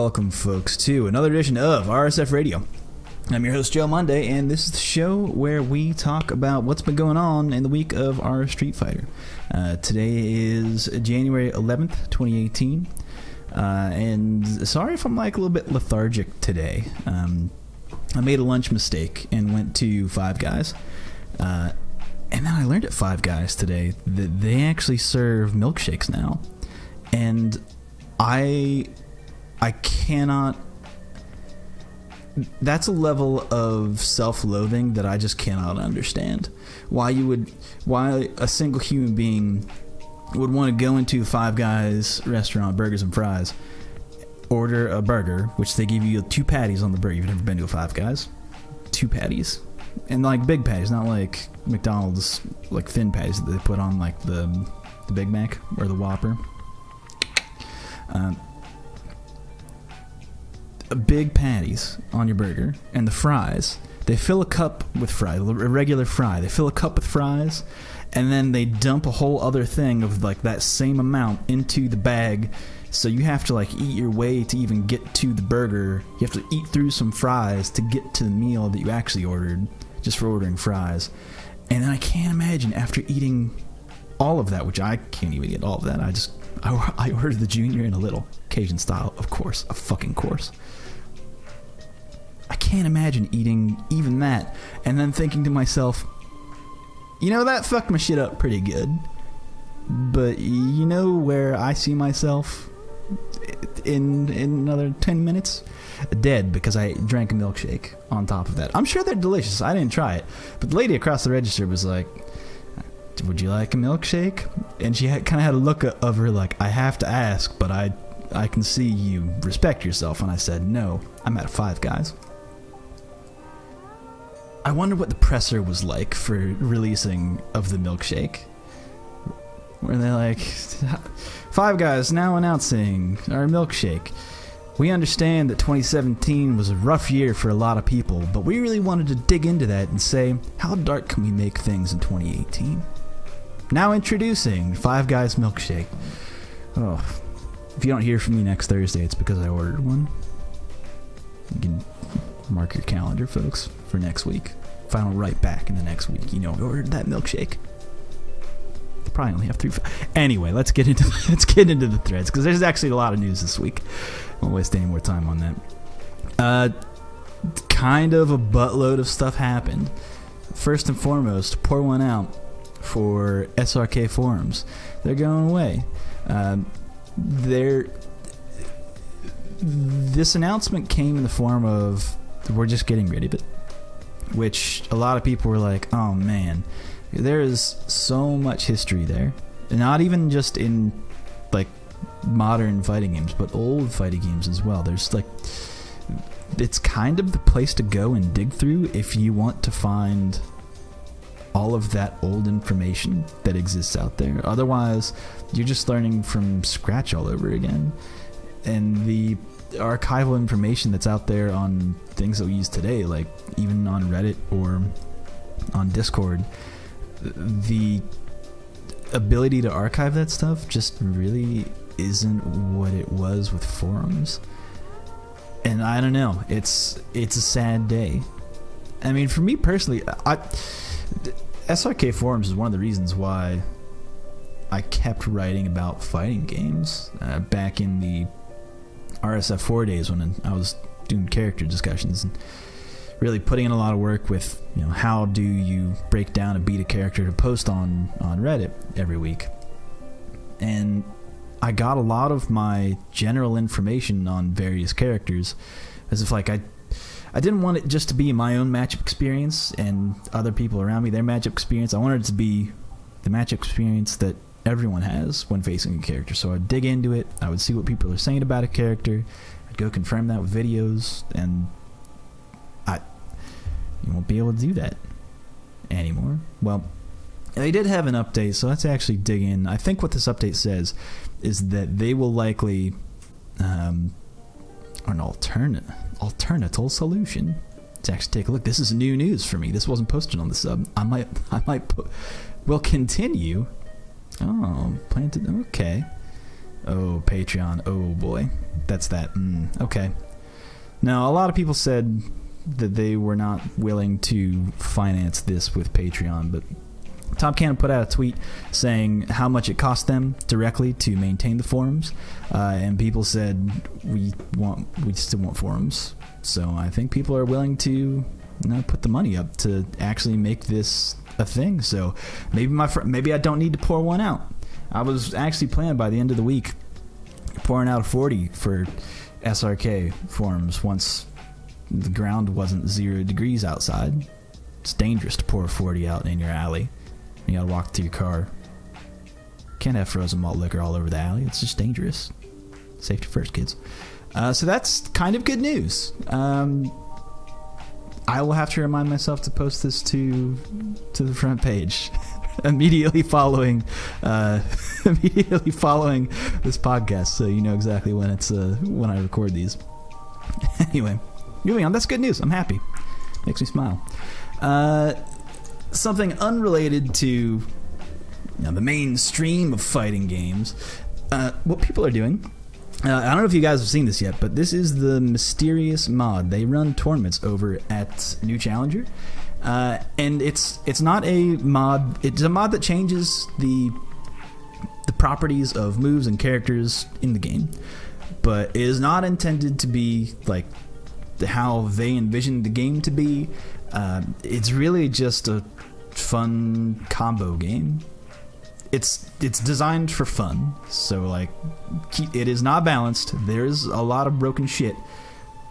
welcome, folks, to another edition of RSF Radio. I'm your host, Joe Monday, and this is the show where we talk about what's been going on in the week of our Street Fighter. Today is January 11th, 2018, and sorry if I'm like a little bit lethargic today. I made a lunch mistake and went to Five Guys, and then I learned at Five Guys today that they actually serve milkshakes now, and I cannot. That's a level of self-loathing that I just cannot understand. Why a single human being would want to go into Five Guys restaurant, burgers and fries, order a burger, which they give you 2 patties on the burger. You've never been to a Five Guys? 2 patties, and like big patties, not like McDonald's like thin patties that they put on like the Big Mac or the Whopper. Big patties on your burger, and the fries, they fill a cup with fries, a regular fry, they fill a cup with fries, and then they dump a whole other thing of like that same amount into the bag, so you have to like eat your way to even get to the burger. You have to eat through some fries to get to the meal that you actually ordered, just for ordering fries. And then I can't imagine after eating all of that, which I can't even get all of that, I ordered the junior and a little, Cajun style, of course, a fucking course. I can't imagine eating even that and then thinking to myself, you know, that fucked my shit up pretty good, but you know where I see myself in another 10 minutes? Dead, because I drank a milkshake on top of that. I'm sure they're delicious. I didn't try it, but the lady across the register was like, would you like a milkshake? And she kind of had a look of her like, I have to ask, but I can see you respect yourself. And I said, no, I'm at Five Guys. I wonder what the presser was like for releasing of the milkshake. Where they're like, Five Guys now announcing our milkshake. We understand that 2017 was a rough year for a lot of people, but we really wanted to dig into that and say, how dark can we make things in 2018? Now introducing Five Guys milkshake. Oh, if you don't hear from me next Thursday, it's because I ordered one. You can mark your calendar, folks, for next week. If I don't write back in the next week, you know I ordered that milkshake. I probably only have 3. Anyway, let's get into the threads, because there's actually a lot of news this week. I won't waste any more time on that. Kind of a buttload of stuff happened. First and foremost, pour one out for SRK forums. They're going away. This announcement came in the form of, we're just getting rid of it, which a lot of people were like, oh man, there is so much history there, and not even just in like modern fighting games, but old fighting games as well. There's like, it's kind of the place to go and dig through if you want to find all of that old information that exists out there. Otherwise, you're just learning from scratch all over again. And the archival information that's out there on things that we use today, like even on Reddit or on Discord, the ability to archive that stuff just really isn't what it was with forums. And I don't know, it's a sad day. I mean, for me personally, SRK forums is one of the reasons why I kept writing about fighting games back in the RSF4 days when I was doing character discussions and really putting in a lot of work with, you know, how do you break down and beat a character to post on Reddit every week. And I got a lot of my general information on various characters as if like I didn't want it just to be my own matchup experience and other people around me, their matchup experience. I wanted it to be the matchup experience that everyone has when facing a character. So I'd dig into it, I would see what people are saying about a character, I'd go confirm that with videos, and you won't be able to do that anymore. Well, they did have an update, so let's actually dig in. I think what this update says is that they will likely an alternate solution. Let's actually take a look. This is new news for me. This wasn't posted on the sub. I might will continue. Oh, planted. Okay. Oh, Patreon. Oh boy, that's that. Okay. Now, a lot of people said that they were not willing to finance this with Patreon, but Tom Cannon put out a tweet saying how much it cost them directly to maintain the forums, and people said we still want forums. So I think people are willing to put the money up to actually make this a thing. So maybe I don't need to pour one out. I was actually planning by the end of the week pouring out a 40 for SRK forums once the ground wasn't 0 degrees outside. It's dangerous to pour a 40 out in your alley. You gotta walk to your car. Can't have frozen malt liquor all over the alley. It's just dangerous. Safety first, kids. So that's kind of good news. I will have to remind myself to post this to the front page immediately following this podcast, so you know exactly when it's when I record these. Anyway, moving on. That's good news. I'm happy. Makes me smile. Something unrelated to the mainstream of fighting games. What people are doing. I don't know if you guys have seen this yet, but this is the Mysterious mod. They run tournaments over at New Challenger, and it's not a mod. It's a mod that changes the properties of moves and characters in the game, but it is not intended to be like how they envisioned the game to be. It's really just a fun combo game. It's designed for fun, so like it is not balanced. There's a lot of broken shit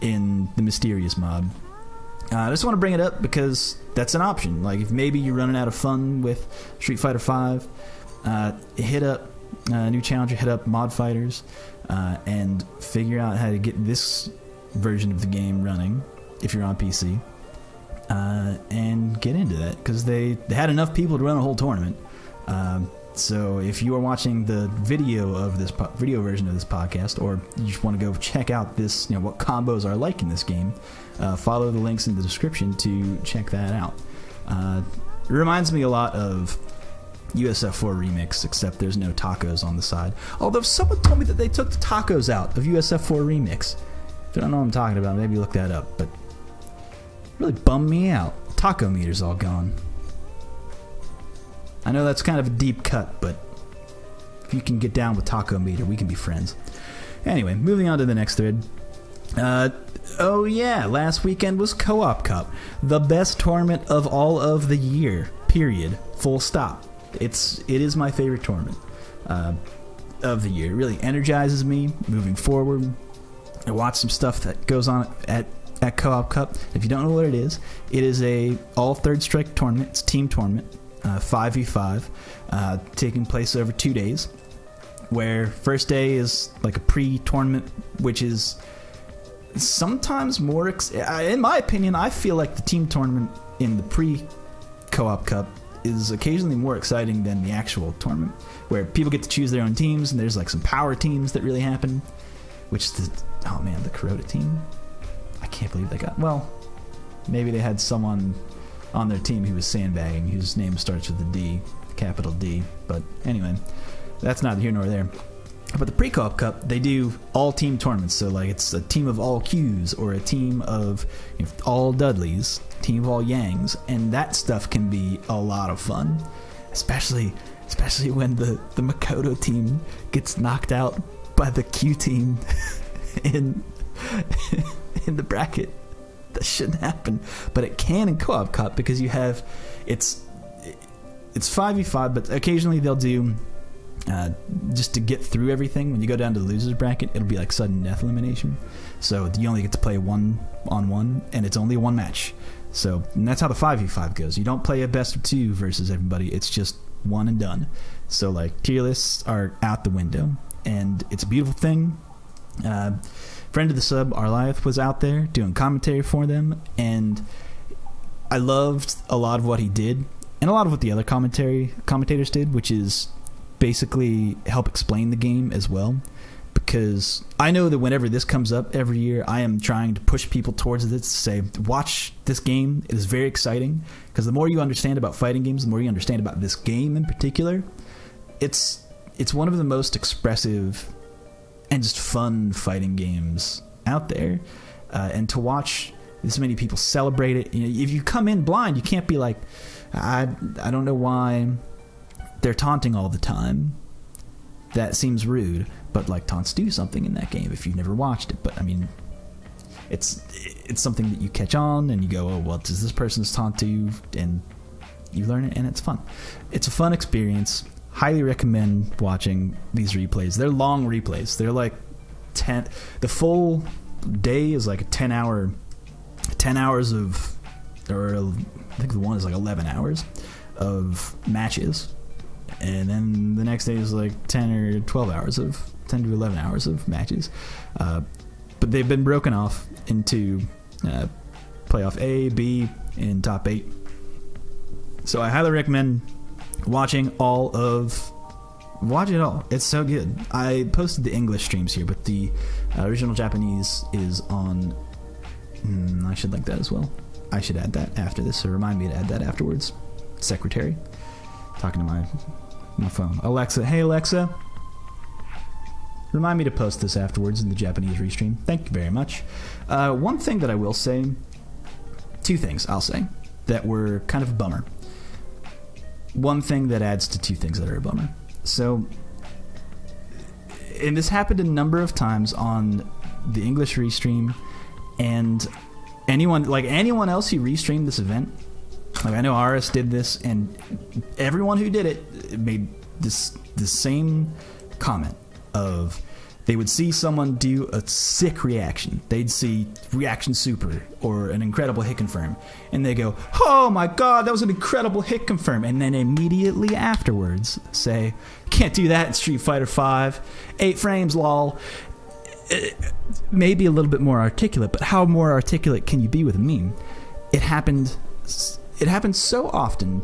in the Mysterious mod. I just want to bring it up because that's an option. Like if maybe you're running out of fun with Street Fighter V, hit up New Challenger, hit up Mod Fighters, and figure out how to get this version of the game running if you're on PC, and get into that because they had enough people to run a whole tournament. So if you are watching the video of this video version of this podcast, or you just want to go check out this, what combos are like in this game, follow the links in the description to check that out. It reminds me a lot of USF4 Remix, except there's no tacos on the side. Although someone told me that they took the tacos out of USF4 Remix. If you don't know what I'm talking about, maybe look that up. But it really bummed me out. Taco meter's all gone. I know that's kind of a deep cut, but if you can get down with Taco Meter, we can be friends. Anyway, moving on to the next thread. Oh yeah, last weekend was Co-op Cup. The best tournament of all of the year, period. Full stop. It is my favorite tournament of the year. It really energizes me moving forward. I watch some stuff that goes on at Co-op Cup. If you don't know what it is a all third strike tournament. It's a team tournament. 5v5, taking place over 2 days, where first day is like a pre-tournament, which is sometimes more in my opinion, I feel like the team tournament in the pre-Co-op Cup is occasionally more exciting than the actual tournament, where people get to choose their own teams, and there's like some power teams that really happen, which is the Kuroda team. I can't believe they got, maybe they had someone on their team who was sandbagging, whose name starts with a D, capital D. But anyway, that's neither here nor there. But the pre-co-op cup, they do all team tournaments. So like it's a team of all Qs, or a team of all Dudleys, team of all Yangs, and that stuff can be a lot of fun, especially when the Makoto team gets knocked out by the Q team in the bracket. That shouldn't happen, but it can in Co-op Cup because you have it's 5v5, but occasionally they'll do just to get through everything. When you go down to the losers bracket, it'll be like sudden death elimination, so you only get to play 1-on-1, and it's only one match. So and that's how the 5v5 goes. You don't play a best of 2 versus everybody. It's just one and done. So like tier lists are out the window, and it's a beautiful thing. Friend of the sub, Arliath, was out there doing commentary for them, and I loved a lot of what he did, and a lot of what the other commentators did, which is basically help explain the game as well, because I know that whenever this comes up every year, I am trying to push people towards this, to say, watch this game, it is very exciting, because the more you understand about fighting games, the more you understand about this game in particular. It's one of the most expressive and just fun fighting games out there. And to watch this many people celebrate it, if you come in blind, you can't be like, I don't know why they're taunting all the time. That seems rude. But like, taunts do something in that game if you've never watched it. But I mean, it's something that you catch on and you go, oh, what does this person's taunt do? And you learn it, and it's fun. It's a fun experience. Highly recommend watching these replays. They're long replays. They're like 10. The full day is like a 10 hours of, or I think the one is like 11 hours of matches. And then the next day is like 10 or 12 hours of 10 to 11 hours of matches. But they've been broken off into playoff A, B, and top 8. So I highly recommend watching it all. It's so good. I posted the English streams here, but the original Japanese is on. I should link that as well. I should add that after this, so remind me to add that afterwards. Secretary. Talking to my phone. Alexa, hey Alexa. Remind me to post this afterwards in the Japanese restream. Thank you very much. One thing that I will say, 2 things I'll say that were kind of a bummer. One thing that adds to 2 things that are a bummer. So, and this happened a number of times on the English restream, and anyone else who restreamed this event, like I know Aris did this, and everyone who did it made this same comment of they would see someone do a sick reaction. They'd see reaction super or an incredible hit confirm, and they go, oh my god, that was an incredible hit confirm, and then immediately afterwards say, can't do that in Street Fighter 5, 8 frames lol. Maybe a little bit more articulate, but how more articulate can you be with a meme? It happens so often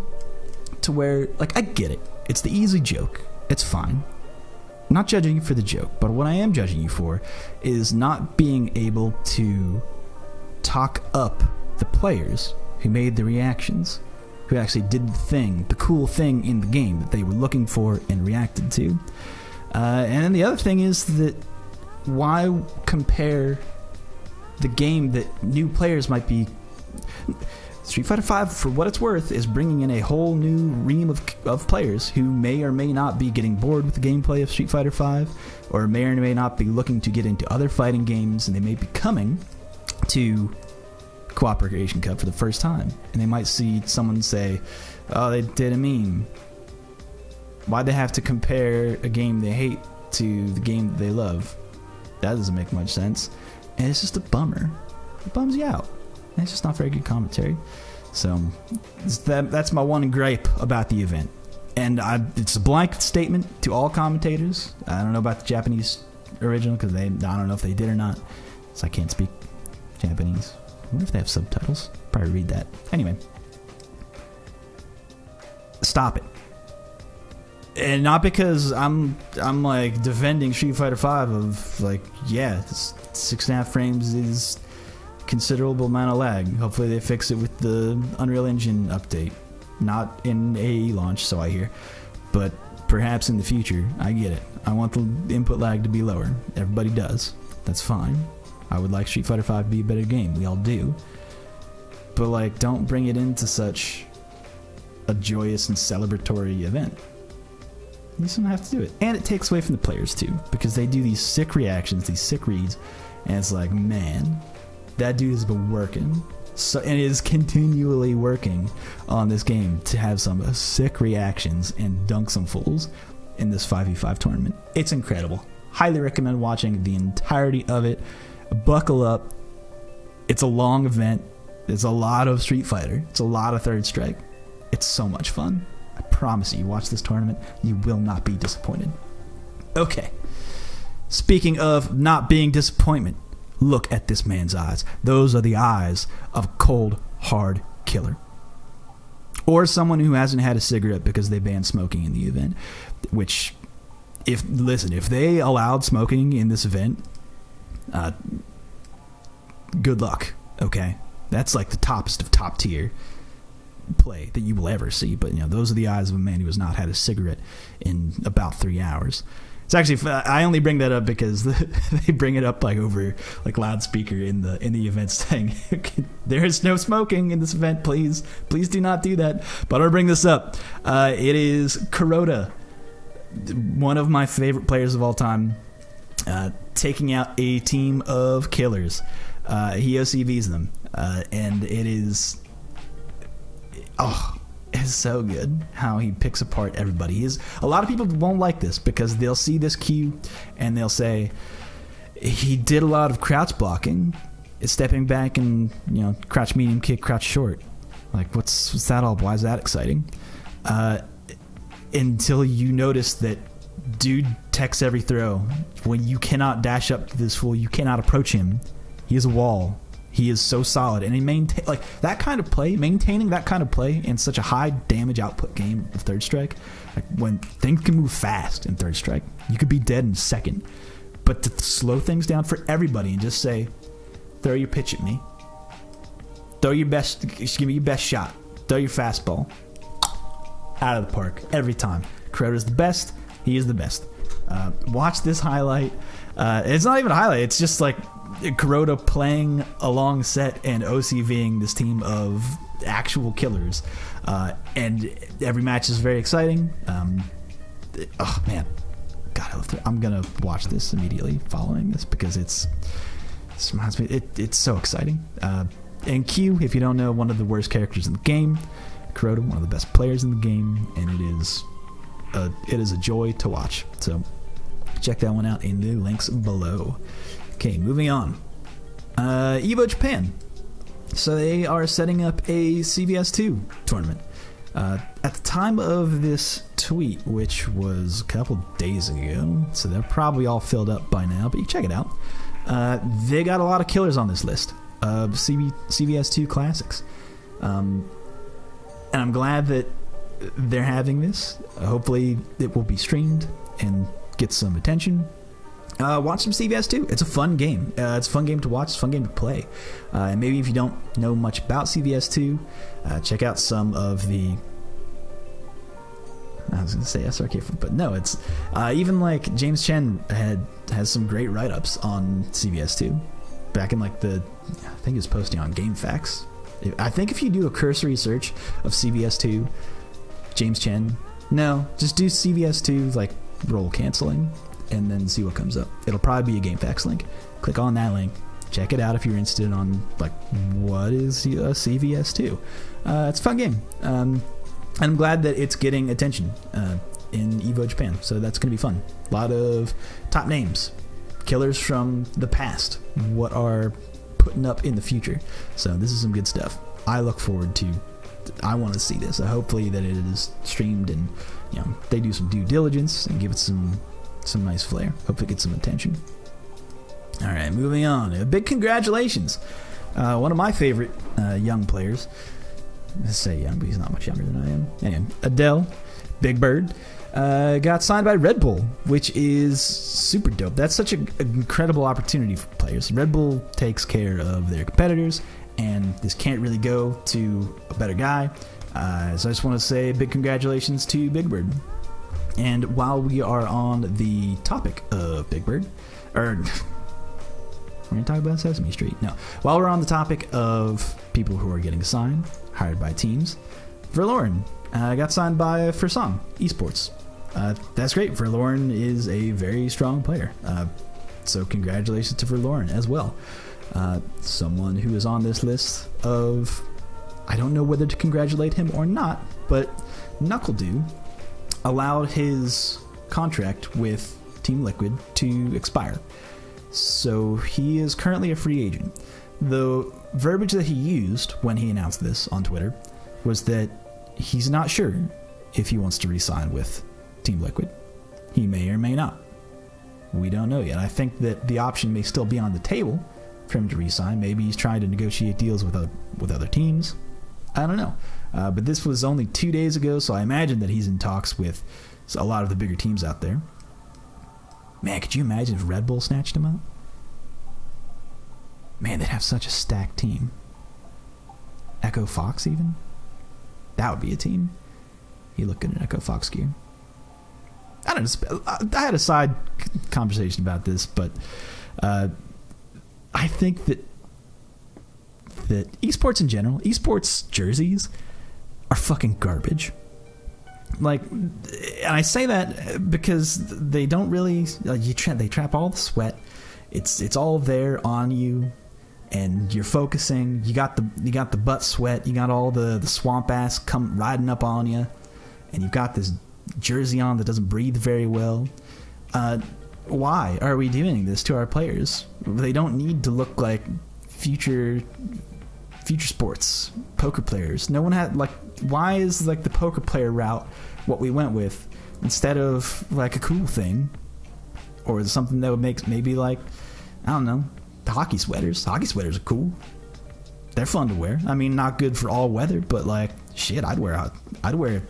to where, like, I get it. It's the easy joke. It's fine. I'm not judging you for the joke, but what I am judging you for is not being able to talk up the players who made the reactions, who actually did the cool thing in the game that they were looking for and reacted to. And then the other thing is that why compare the game that new players might be... Street Fighter 5, for what it's worth, is bringing in a whole new ream of players who may or may not be getting bored with the gameplay of Street Fighter 5, or may or may not be looking to get into other fighting games, and they may be coming to Cooperation Cup for the first time, and they might see someone say, oh, they did a meme. Why'd they have to compare a game they hate to the game that they love? That doesn't make much sense, and it's just a bummer. It bums you out. It's just not very good commentary. So that's my one gripe about the event. And it's a blanket statement to all commentators. I don't know about the Japanese original because I don't know if they did or not. So I can't speak Japanese. I wonder if they have subtitles. Probably read that. Anyway. Stop it. And not because I'm like defending Street Fighter 5 of like, yeah, 6.5 frames is considerable amount of lag. Hopefully they fix it with the Unreal Engine update. Not in AE launch, so I hear. But perhaps in the future. I get it. I want the input lag to be lower. Everybody does. That's fine. I would like Street Fighter 5 to be a better game. We all do. But like, don't bring it into such a joyous and celebratory event. You just don't have to do it. And it takes away from the players too, because they do these sick reactions, these sick reads, and it's like, man, that dude has been working, and is continually working on this game to have some sick reactions and dunk some fools in this 5v5 tournament. It's incredible. Highly recommend watching the entirety of it. Buckle up. It's a long event. It's a lot of Street Fighter. It's a lot of Third Strike. It's so much fun. I promise you, watch this tournament, you will not be disappointed. Okay. Speaking of not being disappointment, look at this man's eyes. Those are the eyes of a cold, hard killer. Or someone who hasn't had a cigarette because they banned smoking in the event. Which, if they allowed smoking in this event, good luck, okay? That's like the toppest of top tier play that you will ever see. But, those are the eyes of a man who has not had a cigarette in about 3 hours. It's actually, I only bring that up because they bring it up like over like loudspeaker in the event saying, there is no smoking in this event, please do not do that. But I'll bring this up. It is Kuroda, one of my favorite players of all time, taking out a team of killers. He OCVs them, and it is, it's so good how he picks apart everybody. A lot of people won't like this because they'll see this queue and they'll say he did a lot of crouch blocking, stepping back and crouch medium kick, crouch short. Like what's that all? Why is that exciting? Until you notice that dude techs every throw. When you cannot dash up to this fool, you cannot approach him. He is a wall. He is so solid, and he maintaining that kind of play in such a high damage output game of Third Strike. Like when things can move fast in Third Strike, you could be dead in a second. But to slow things down for everybody and just say, throw your pitch at me, throw your best, just give me your best shot, throw your fastball, out of the park every time. Kuroda's the best. He is the best. Watch this highlight. It's not even a highlight. It's just like Kuroda playing a long set and OCVing this team of actual killers. And every match is very exciting. Oh, man. God, I'm going to watch this immediately following this because it reminds me, it's so exciting. And Q, if you don't know, one of the worst characters in the game. Kuroda, one of the best players in the game, and it is a joy to watch. So check that one out in the links below. Okay, moving on. Evo Japan. So they are setting up a CVS2 tournament. At the time of this tweet, which was a couple days ago, so they're probably all filled up by now, but you check it out. They got a lot of killers on this list of CVS2 classics. And I'm glad that they're having this. Hopefully it will be streamed and get some attention. Watch some CVS2. It's a fun game. It's a fun game to watch. It's a fun game to play. And maybe if you don't know much about CVS2, check out some of the... I was going to say SRK, but no, it's... even like James Chen has some great write-ups on CVS2. Back in like I think he was posting on GameFAQs. I think if you do a cursory search of CVS2, James Chen, no, just do CVS2 like roll canceling and then see what comes up. It'll probably be a GameFAQs link. Click on that link. Check it out if you're interested on like what is a CVS2. It's a fun game. And I'm glad that it's getting attention in Evo Japan. So that's going to be fun. A lot of top names. Killers from the past. What are putting up in the future. So this is some good stuff. I look forward to... I want to see this. Hopefully that it is streamed and they do some due diligence and give it some nice flair. Hope it gets some attention. Alright, moving on. A big congratulations. One of my favorite young players. Let's say young, but he's not much younger than I am. Anyway, Adele, Big Bird, got signed by Red Bull, which is super dope. That's such an incredible opportunity for players. Red Bull takes care of their competitors, and this can't really go to a better guy. So I just want to say big congratulations to Big Bird. And while we are on the topic of Big Bird, we're going to talk about Sesame Street. No. While we're on the topic of people who are getting signed, hired by teams, Verloren got signed by Fursan Esports. That's great. Verloren is a very strong player. So congratulations to Verloren as well. Someone who is on this list of... I don't know whether to congratulate him or not, but NuckleDoo allowed his contract with Team Liquid to expire. So he is currently a free agent. The verbiage that he used when he announced this on Twitter was that he's not sure if he wants to re-sign with Team Liquid. He may or may not. We don't know yet. I think that the option may still be on the table for him to re-sign. Maybe he's trying to negotiate deals with other teams. I don't know. But this was only 2 days ago, so I imagine that he's in talks with a lot of the bigger teams out there. Man, could you imagine if Red Bull snatched him up? Man, they'd have such a stacked team. Echo Fox, even? That would be a team. He looked good in Echo Fox gear. I don't know. I had a side conversation about this, but I think that esports in general, esports jerseys are fucking garbage. Like, and I say that because they don't really they trap all the sweat. It's all there on you, and you're focusing. You got the butt sweat. You got all the swamp ass come riding up on you, and you've got this jersey on that doesn't breathe very well. Why are we doing this to our players? They don't need to look like future sports poker players. No one had why is the poker player route what we went with instead of a cool thing or something that would make maybe I don't know, the hockey sweaters. Hockey sweaters are cool. They're fun to wear. I mean, not good for all weather, but shit, I'd wear a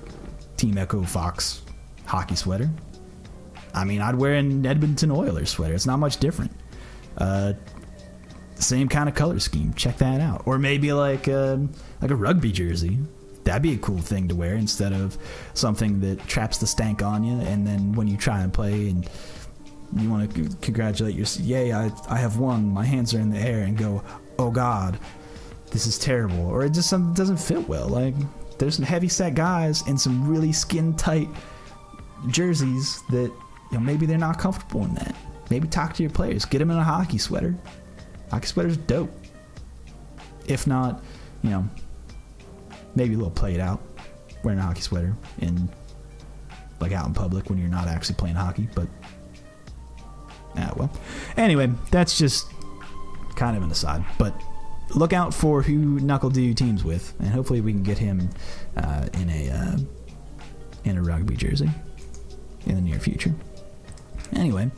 Team Echo Fox hockey sweater. I mean, I'd wear an Edmonton Oilers sweater. It's not much different. Same kind of color scheme. Check that out. Or maybe like a rugby jersey. That'd be a cool thing to wear instead of something that traps the stank on you, and then when you try and play and you want to congratulate yourself, yay, I have won, my hands are in the air, and go, oh god, this is terrible. Or it just doesn't fit well. There's some heavy set guys in some really skin tight jerseys that maybe they're not comfortable in that. Maybe talk to your players. Get them in a hockey sweater. Hockey sweater's dope. If not, maybe a little played out, wearing a hockey sweater out in public when you're not actually playing hockey. But well. Anyway, that's just kind of an aside. But look out for who NuckleDo teams with, and hopefully we can get him in a rugby jersey in the near future. Anyway,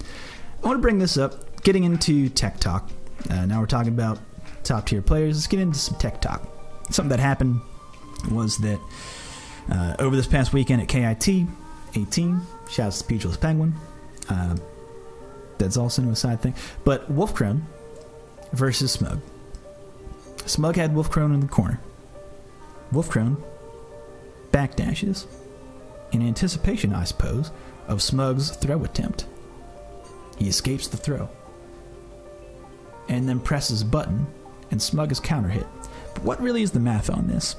I want to bring this up, getting into tech talk. Now we're talking about top tier players. Let's get into some tech talk. Something that happened was that over this past weekend at KIT 18, shouts to Peachless Penguin. That's also a side thing. But Wolfcrone versus Smug. Smug had Wolfcrone in the corner. Wolfcrone backdashes in anticipation, I suppose, of Smug's throw attempt. He escapes the throw and then presses a button, and Smug is counter hit. But what really is the math on this?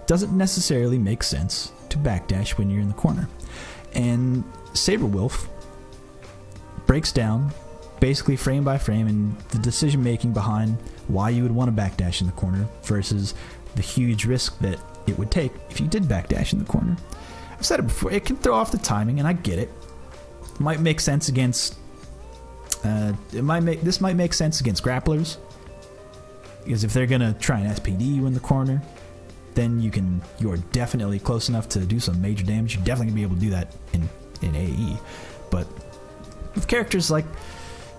Doesn't necessarily make sense to backdash when you're in the corner. And Saberwolf breaks down basically frame by frame and the decision making behind why you would want to backdash in the corner versus the huge risk that it would take if you did backdash in the corner. I've said it before, it can throw off the timing, and I get it. It might make sense against this might make sense against grapplers, because if they're gonna try and SPD you in the corner, then you're definitely close enough to do some major damage. You're definitely gonna be able to do that in AE. But with characters like,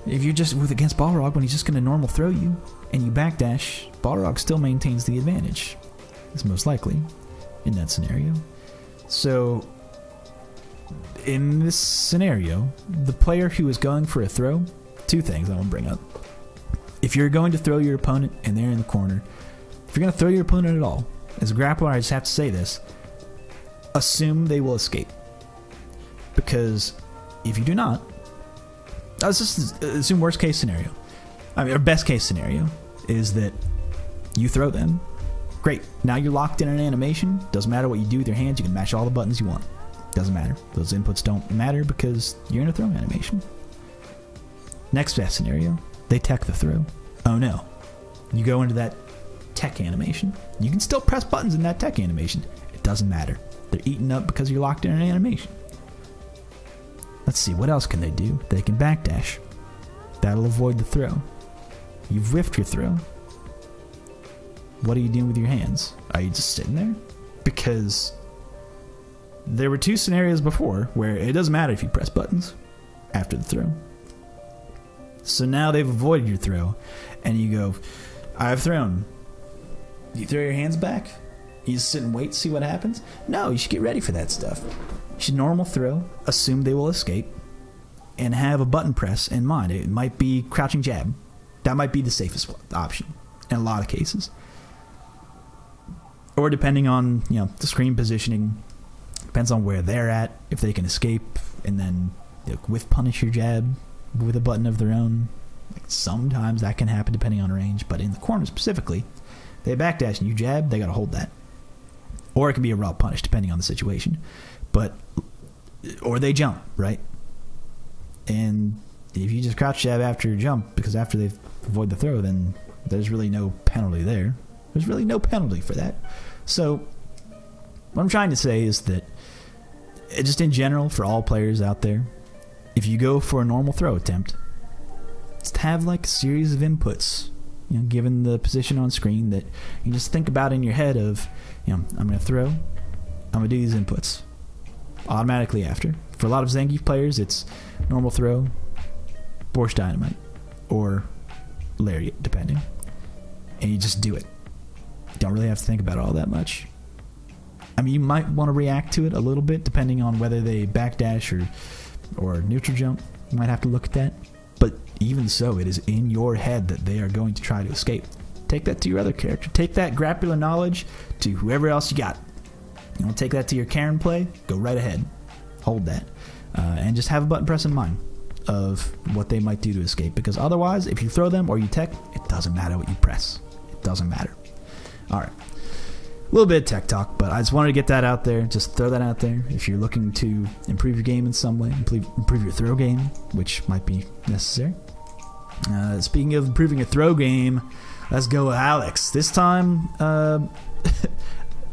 if you're just against Balrog, when he's just gonna normal throw you and you backdash, Balrog still maintains the advantage. It's most likely in that scenario. So in this scenario, the player who is going for a throw, two things I want to bring up. If you're going to throw your opponent and they're in the corner, if you're going to throw your opponent at all, as a grappler, I just have to say this, assume they will escape. Because if you do not, let's just assume worst case scenario. Or best case scenario is that you throw them. Great. Now you're locked in an animation. Doesn't matter what you do with your hands. You can mash all the buttons you want. Doesn't matter. Those inputs don't matter because you're in a throw animation. Next best scenario, they tech the throw. Oh no. You go into that tech animation. You can still press buttons in that tech animation. It doesn't matter. They're eaten up because you're locked in an animation. Let's see, what else can they do? They can backdash. That'll avoid the throw. You've whiffed your throw. What are you doing with your hands? Are you just sitting there? Because there were two scenarios before where it doesn't matter if you press buttons after the throw. So now they've avoided your throw, and you go, I've thrown. You throw your hands back? You just sit and wait to see what happens? No, you should get ready for that stuff. You should normal throw, assume they will escape, and have a button press in mind. It might be crouching jab. That might be the safest option in a lot of cases. Or depending on, the screen positioning Depends on where they're at, if they can escape, and then with punish your jab with a button of their own. Like, sometimes that can happen depending on range, but in the corner specifically, they backdash and you jab, they gotta hold that. Or it can be a raw punish depending on the situation. Or they jump, right? And if you just crouch jab after your jump, because after they avoid the throw, then there's really no penalty there. There's really no penalty for that. So what I'm trying to say is that, just in general, for all players out there, if you go for a normal throw attempt, just have like a series of inputs, given the position on screen, that you just think about in your head of, I'm going to throw, I'm going to do these inputs automatically after. For a lot of Zangief players, it's normal throw, Borscht Dynamite, or Lariat, depending. And you just do it. You don't really have to think about it all that much. I mean, you might want to react to it a little bit, depending on whether they backdash or neutral jump. You might have to look at that. But even so, it is in your head that they are going to try to escape. Take that to your other character. Take that grappler knowledge to whoever else you got. You want to take that to your Karen play? Go right ahead. Hold that. And just have a button press in mind of what they might do to escape. Because otherwise, if you throw them or you tech, it doesn't matter what you press. It doesn't matter. Alright. A little bit of tech talk, but I just wanted to get that out there. Just throw that out there. If you're looking to improve your game in some way, improve your throw game, which might be necessary. Speaking of improving a throw game, let's go with Alex. This time,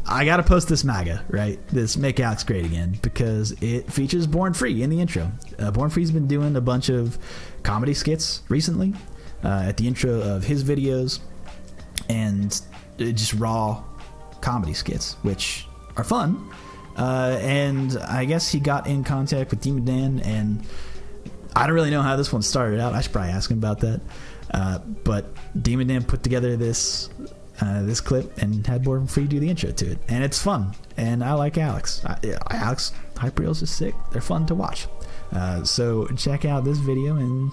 I gotta post this MAGA, right? This Make Alex Great Again, because it features Born Free in the intro. Born Free's been doing a bunch of comedy skits recently at the intro of his videos, and just raw comedy skits, which are fun. And I guess he got in contact with Demon Dan, and I don't really know how this one started out. I should probably ask him about that. But Demon Dan put together this clip and had Born Free do the intro to it, and it's fun. And I like Alex. Alex Hyperreels is sick. They're fun to watch. So check out this video and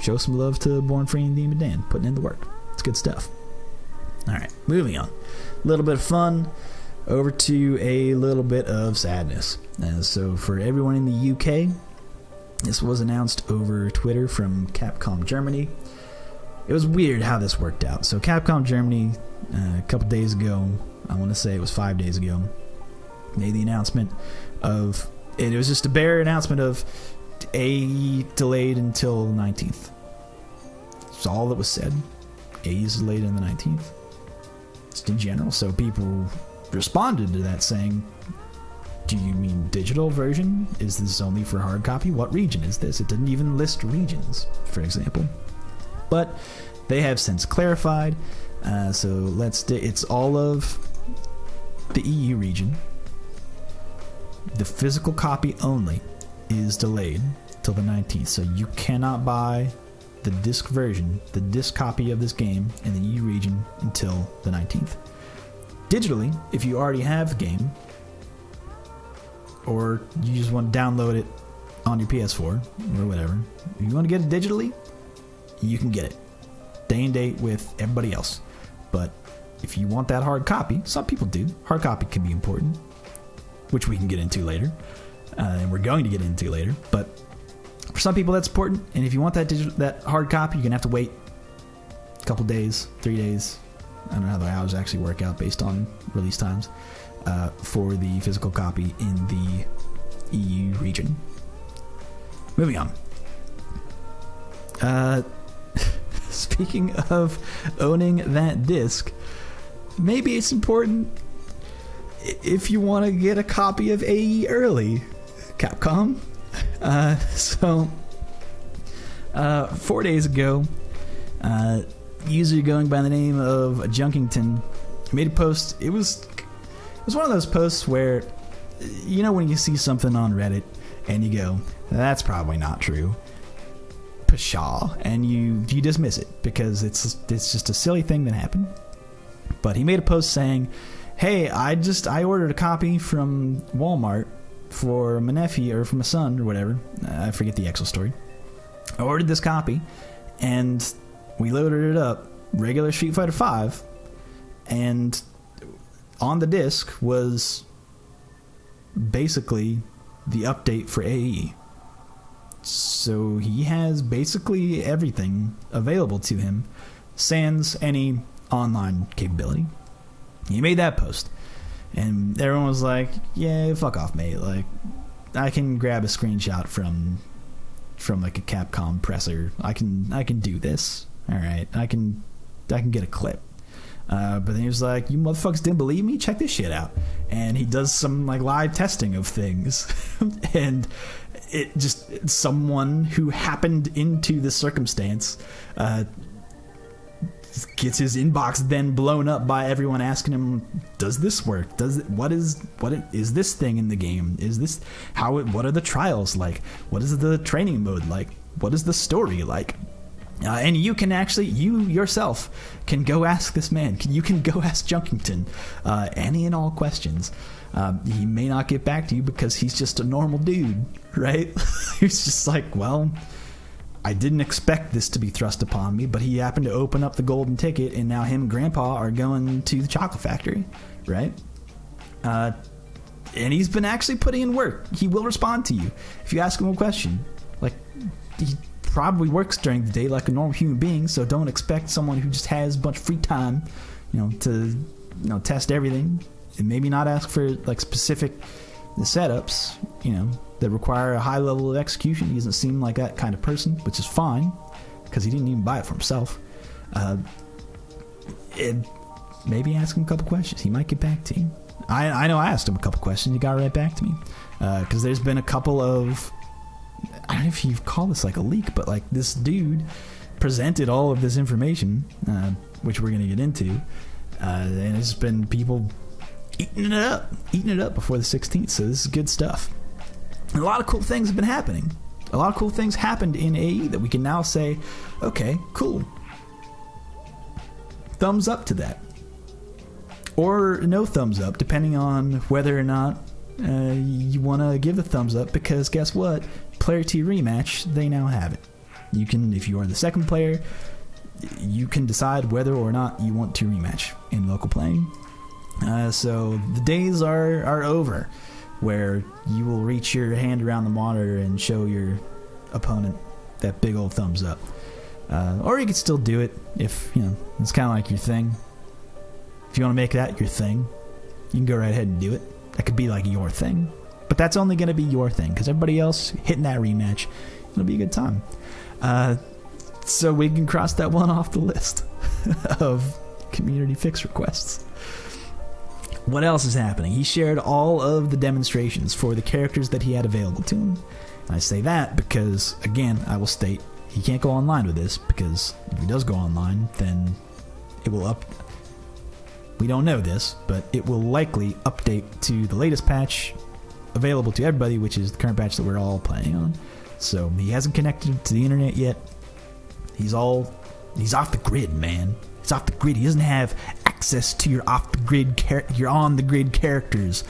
show some love to Born Free and Demon Dan putting in the work. It's good stuff. All right, moving on. A little bit of fun, over to a little bit of sadness. So for everyone in the UK, this was announced over Twitter from Capcom Germany. It was weird how this worked out. So Capcom Germany, a couple days ago, I want to say it was 5 days ago, made the announcement of, and it was just a bare announcement of AE delayed until 19th. That's all that was said. AE is delayed in the 19th. Just in general. So people responded to that saying, do you mean digital version? Is this only for hard copy? What region is this? It didn't even list regions, for example. But they have since clarified. So it's all of the EU region. The physical copy only is delayed till the 19th. So you cannot buy the disc version, the disc copy of this game in the EU region until the 19th. Digitally, if you already have the game, or you just want to download it on your PS4 or whatever, if you want to get it digitally, you can get it day and date with everybody else. But if you want that hard copy, some people do. Hard copy can be important, which we can get into later, and we're going to get into later. But for some people, that's important. And if you want that hard copy, you're gonna have to wait a couple days, 3 days. I don't know how the hours actually work out based on release times for the physical copy in the EU region. Moving on. Speaking of owning that disc, maybe it's important if you want to get a copy of AE early, Capcom. So 4 days ago, user going by the name of Junkington made a post. It was one of those posts where, when you see something on Reddit and you go, that's probably not true, pshaw, and you dismiss it because it's just a silly thing that happened. But he made a post saying, hey, I ordered a copy from Walmart for my nephew or for my son or whatever. I forget the actual story. I ordered this copy and we loaded it up, regular Street Fighter V, and on the disc was basically the update for AE. So he has basically everything available to him, sans any online capability. He made that post, and everyone was like, yeah, fuck off, mate. Like, I can grab a screenshot from like a Capcom presser. I can do this. All right, I can get a clip. But then he was like, you motherfuckers didn't believe me? Check this shit out. And he does some like live testing of things. And it just, someone who happened into this circumstance gets his inbox then blown up by everyone asking him, does this work? What is this thing in the game? What are the trials like? What is the training mode like? What is the story like? And you yourself can go ask this man. You can go ask Junkington any and all questions. He may not get back to you because he's just a normal dude, right? He's just like, well, I didn't expect this to be thrust upon me, but he happened to open up the golden ticket, and now him and Grandpa are going to the chocolate factory, right? And he's been actually putting in work. He will respond to you if you ask him a question. Like, he probably works during the day like a normal human being, so don't expect someone who just has a bunch of free time, to test everything, and maybe not ask for like specific setups, that require a high level of execution. He doesn't seem like that kind of person, which is fine, because he didn't even buy it for himself. Maybe ask him a couple questions. He might get back to you. I know I asked him a couple questions. He got right back to me, because there's been a couple of, I don't know if you call this like a leak, but like this dude presented all of this information, which we're going to get into, and it's been people eating it up before the 16th. So this is good stuff. And a lot of cool things have been happening. A lot of cool things happened in AE that we can now say, okay, cool. Thumbs up to that. Or no thumbs up, depending on whether or not you want to give a thumbs up, because guess what? Player 2 rematch, they now have it. You can, if you are the second player, you can decide whether or not you want to rematch in local playing. So the days are over where you will reach your hand around the monitor and show your opponent that big old thumbs up. Or you could still do it if, it's kind of like your thing. If you want to make that your thing, you can go right ahead and do it. That could be like your thing. But that's only going to be your thing, because everybody else hitting that rematch, it'll be a good time. So we can cross that one off the list of community fix requests. What else is happening? He shared all of the demonstrations for the characters that he had available to him. And I say that because, again, I will state, he can't go online with this, because if he does go online, then it will we don't know this, but it will likely update to the latest patch available to everybody, which is the current patch that we're all playing on. So he hasn't connected to the internet yet. He's off the grid, man. He's off the grid. He doesn't have access to your your on the grid characters,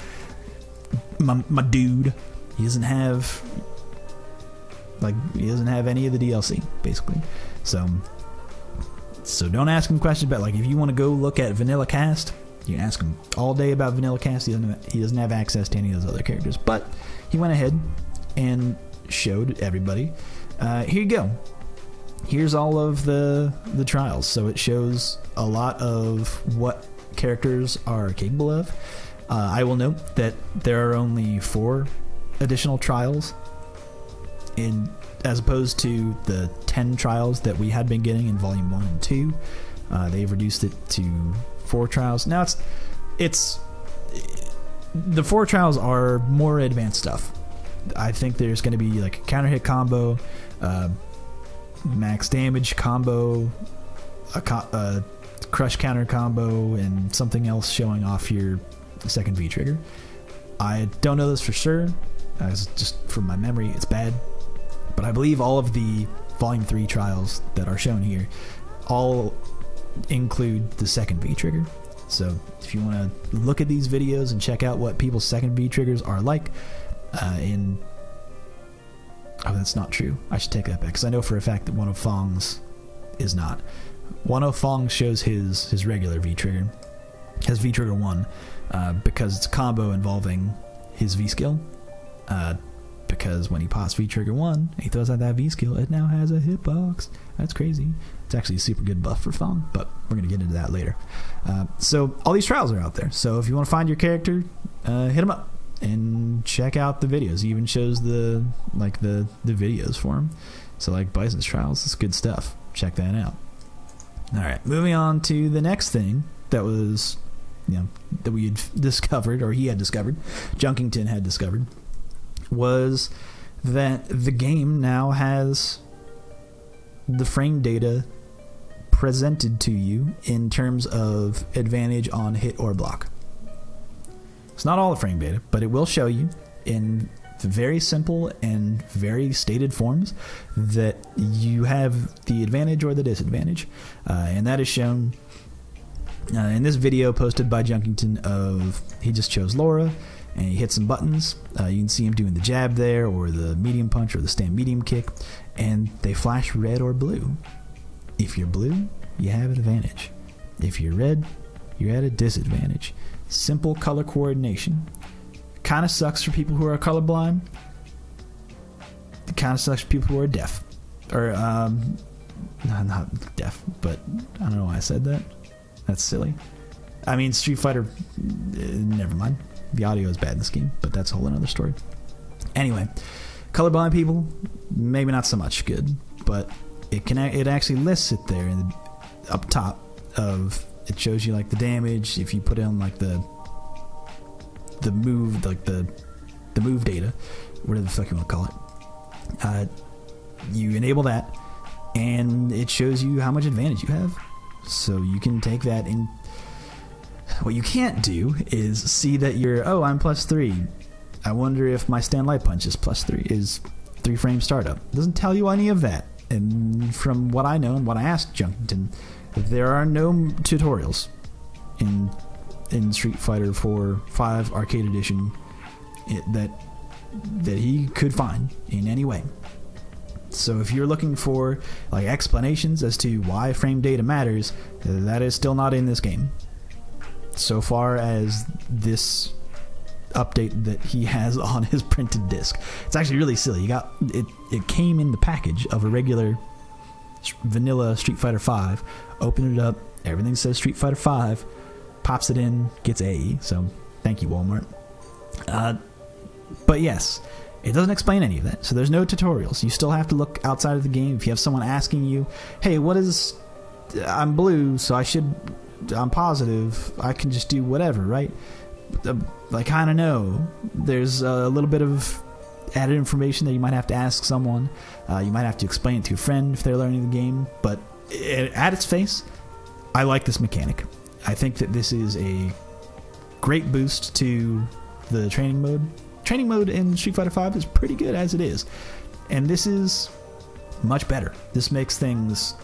my dude. He doesn't have any of the DLC, basically. So don't ask him questions about, like, if you want to go look at Vanilla Cast, you can ask him all day about Vanilla Cast. He doesn't have access to any of those other characters, but he went ahead and showed everybody. Here you go. Here's all of the trials. So it shows a lot of what characters are capable of. I will note that there are only 4 additional trials, as opposed to the 10 trials that we had been getting in Volume 1 and 2. They've reduced it to 4 trials. Now it's the 4 trials are more advanced stuff. I think there's going to be like a counter hit combo, max damage combo, a crush counter combo, and something else showing off your second V trigger. I don't know this for sure. Just from my memory, it's bad. But I believe all of the Volume 3 trials that are shown here all include the second V trigger. So if you want to look at these videos and check out what people's second V triggers are like, that's not true. I should take that back, because I know for a fact that one of Fong's is not. One of Fong shows his regular V trigger, has V trigger 1, because it's a combo involving his V skill. Because when he pops V trigger 1, he throws out that V skill, it now has a hitbox. That's crazy. It's actually a super good buff for Fong, but we're going to get into that later. So all these trials are out there. So if you want to find your character, hit him up and check out the videos. He even shows the videos for him. So like Bison's trials, it's good stuff. Check that out. All right, moving on to the next thing that was, that we had discovered, or he had discovered, Junkington had discovered, was that the game now has the frame data presented to you in terms of advantage on hit or block. It's not all the frame data, but it will show you in very simple and very stated forms that you have the advantage or the disadvantage, and that is shown in this video posted by Junkington of he just chose Laura and he hit some buttons. You can see him doing the jab there, or the medium punch, or the stand medium kick, and they flash red or blue. If you're blue, you have an advantage. If you're red, you're at a disadvantage. Simple color coordination. Kind of sucks for people who are colorblind. It kind of sucks for people who are deaf. Or, not deaf, but I don't know why I said that. That's silly. I mean, Street Fighter, never mind. The audio is bad in this game, but that's a whole other story. Anyway, colorblind people, maybe not so much good, but it actually lists it there up top of, it shows you like the damage if you put in like the move, like the move data, whatever the fuck you want to call it. You enable that, and it shows you how much advantage you have. So you can take that in. What you can't do is see that I'm +3. I wonder if my stand light punch is +3, is 3 frame startup. It doesn't tell you any of that. And from what I know and what I asked Junkington, there are no tutorials in Street Fighter 5 Arcade Edition that he could find in any way. So if you're looking for like explanations as to why frame data matters, that is still not in this game. So far as this update that he has on his printed disc, it's actually really silly. It came in the package of a regular vanilla Street Fighter 5. Open it up, everything says Street Fighter 5, pops it in, gets AE. So thank you, Walmart. But yes, it doesn't explain any of that. So there's no tutorials. You still have to look outside of the game. If you have someone asking you, hey, I'm blue, so I'm positive, I can just do whatever, right? I kind of know there's a little bit of added information that you might have to ask someone. You might have to explain it to a friend if they're learning the game, but at its face, I like this mechanic. I think that this is a great boost to the training mode. Training mode in Street Fighter V is pretty good as it is, and this is much better. This makes things,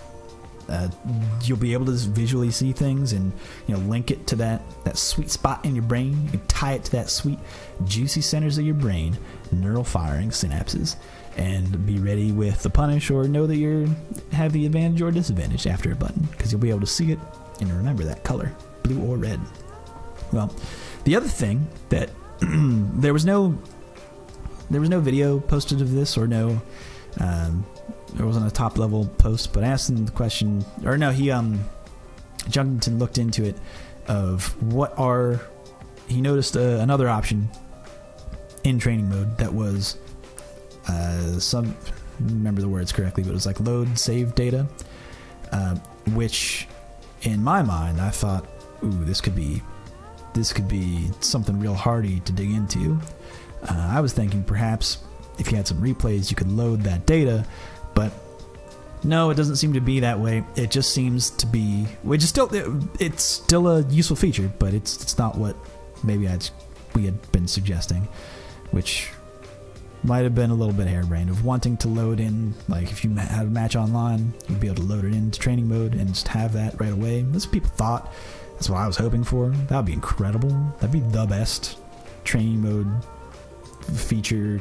you'll be able to visually see things and link it to that sweet spot in your brain. You can tie it to that sweet juicy centers of your brain, neural firing synapses, and be ready with the punish, or know that you have the advantage or disadvantage after a button, because you'll be able to see it and remember that color, blue or red. Well, the other thing that there was no video posted of this, or there wasn't a top level post, but I asked him the question, or no, Junkington looked into it of he noticed another option in training mode that was remember the words correctly, but it was like load save data, which in my mind I thought, ooh, this could be something real hardy to dig into. I was thinking perhaps if you had some replays you could load that data, but no, it doesn't seem to be that way. It just seems to be, which is it's still a useful feature, but it's not what maybe we had been suggesting, which might have been a little bit harebrained, of wanting to load in, like if you have a match online, you'd be able to load it into training mode and just have that right away. That's what people thought. That's what I was hoping for. That would be incredible. That'd be the best training mode feature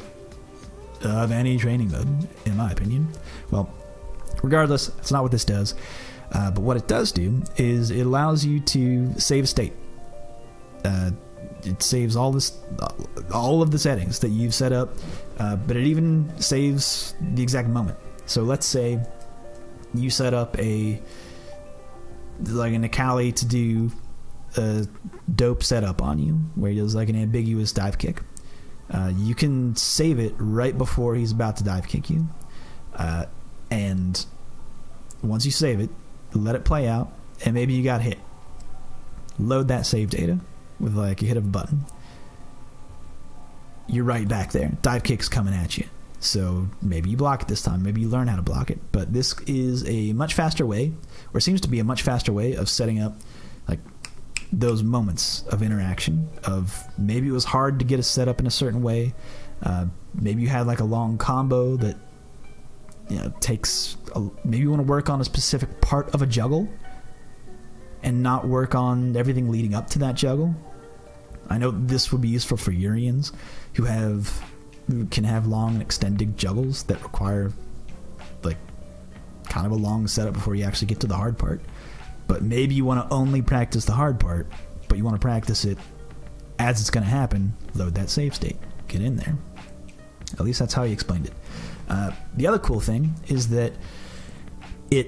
of any training mode, in my opinion. Well, regardless, it's not what this does. But what it does do is it allows you to save state. it saves all of the settings that you've set up, but it even saves the exact moment. So let's say you set up an Akali to do a dope setup on you, where he does like an ambiguous dive kick. You can save it right before he's about to dive kick you, and once you save it, let it play out, and maybe you got hit. Load that save data with like a hit of a button. You're right back there. Dive kick's coming at you. So maybe you block it this time. Maybe you learn how to block it. But this is a much faster way, or seems to be a much faster way of setting up like those moments of interaction. Of maybe it was hard to get it set up in a certain way. Maybe you had like a long combo that takes. Maybe you want to work on a specific part of a juggle and not work on everything leading up to that juggle. I know this would be useful for Urians who can have long and extended juggles that require like kind of a long setup before you actually get to the hard part. But maybe you want to only practice the hard part, but you want to practice it as it's going to happen. Load that save state. Get in there. At least that's how he explained it. The other cool thing is that if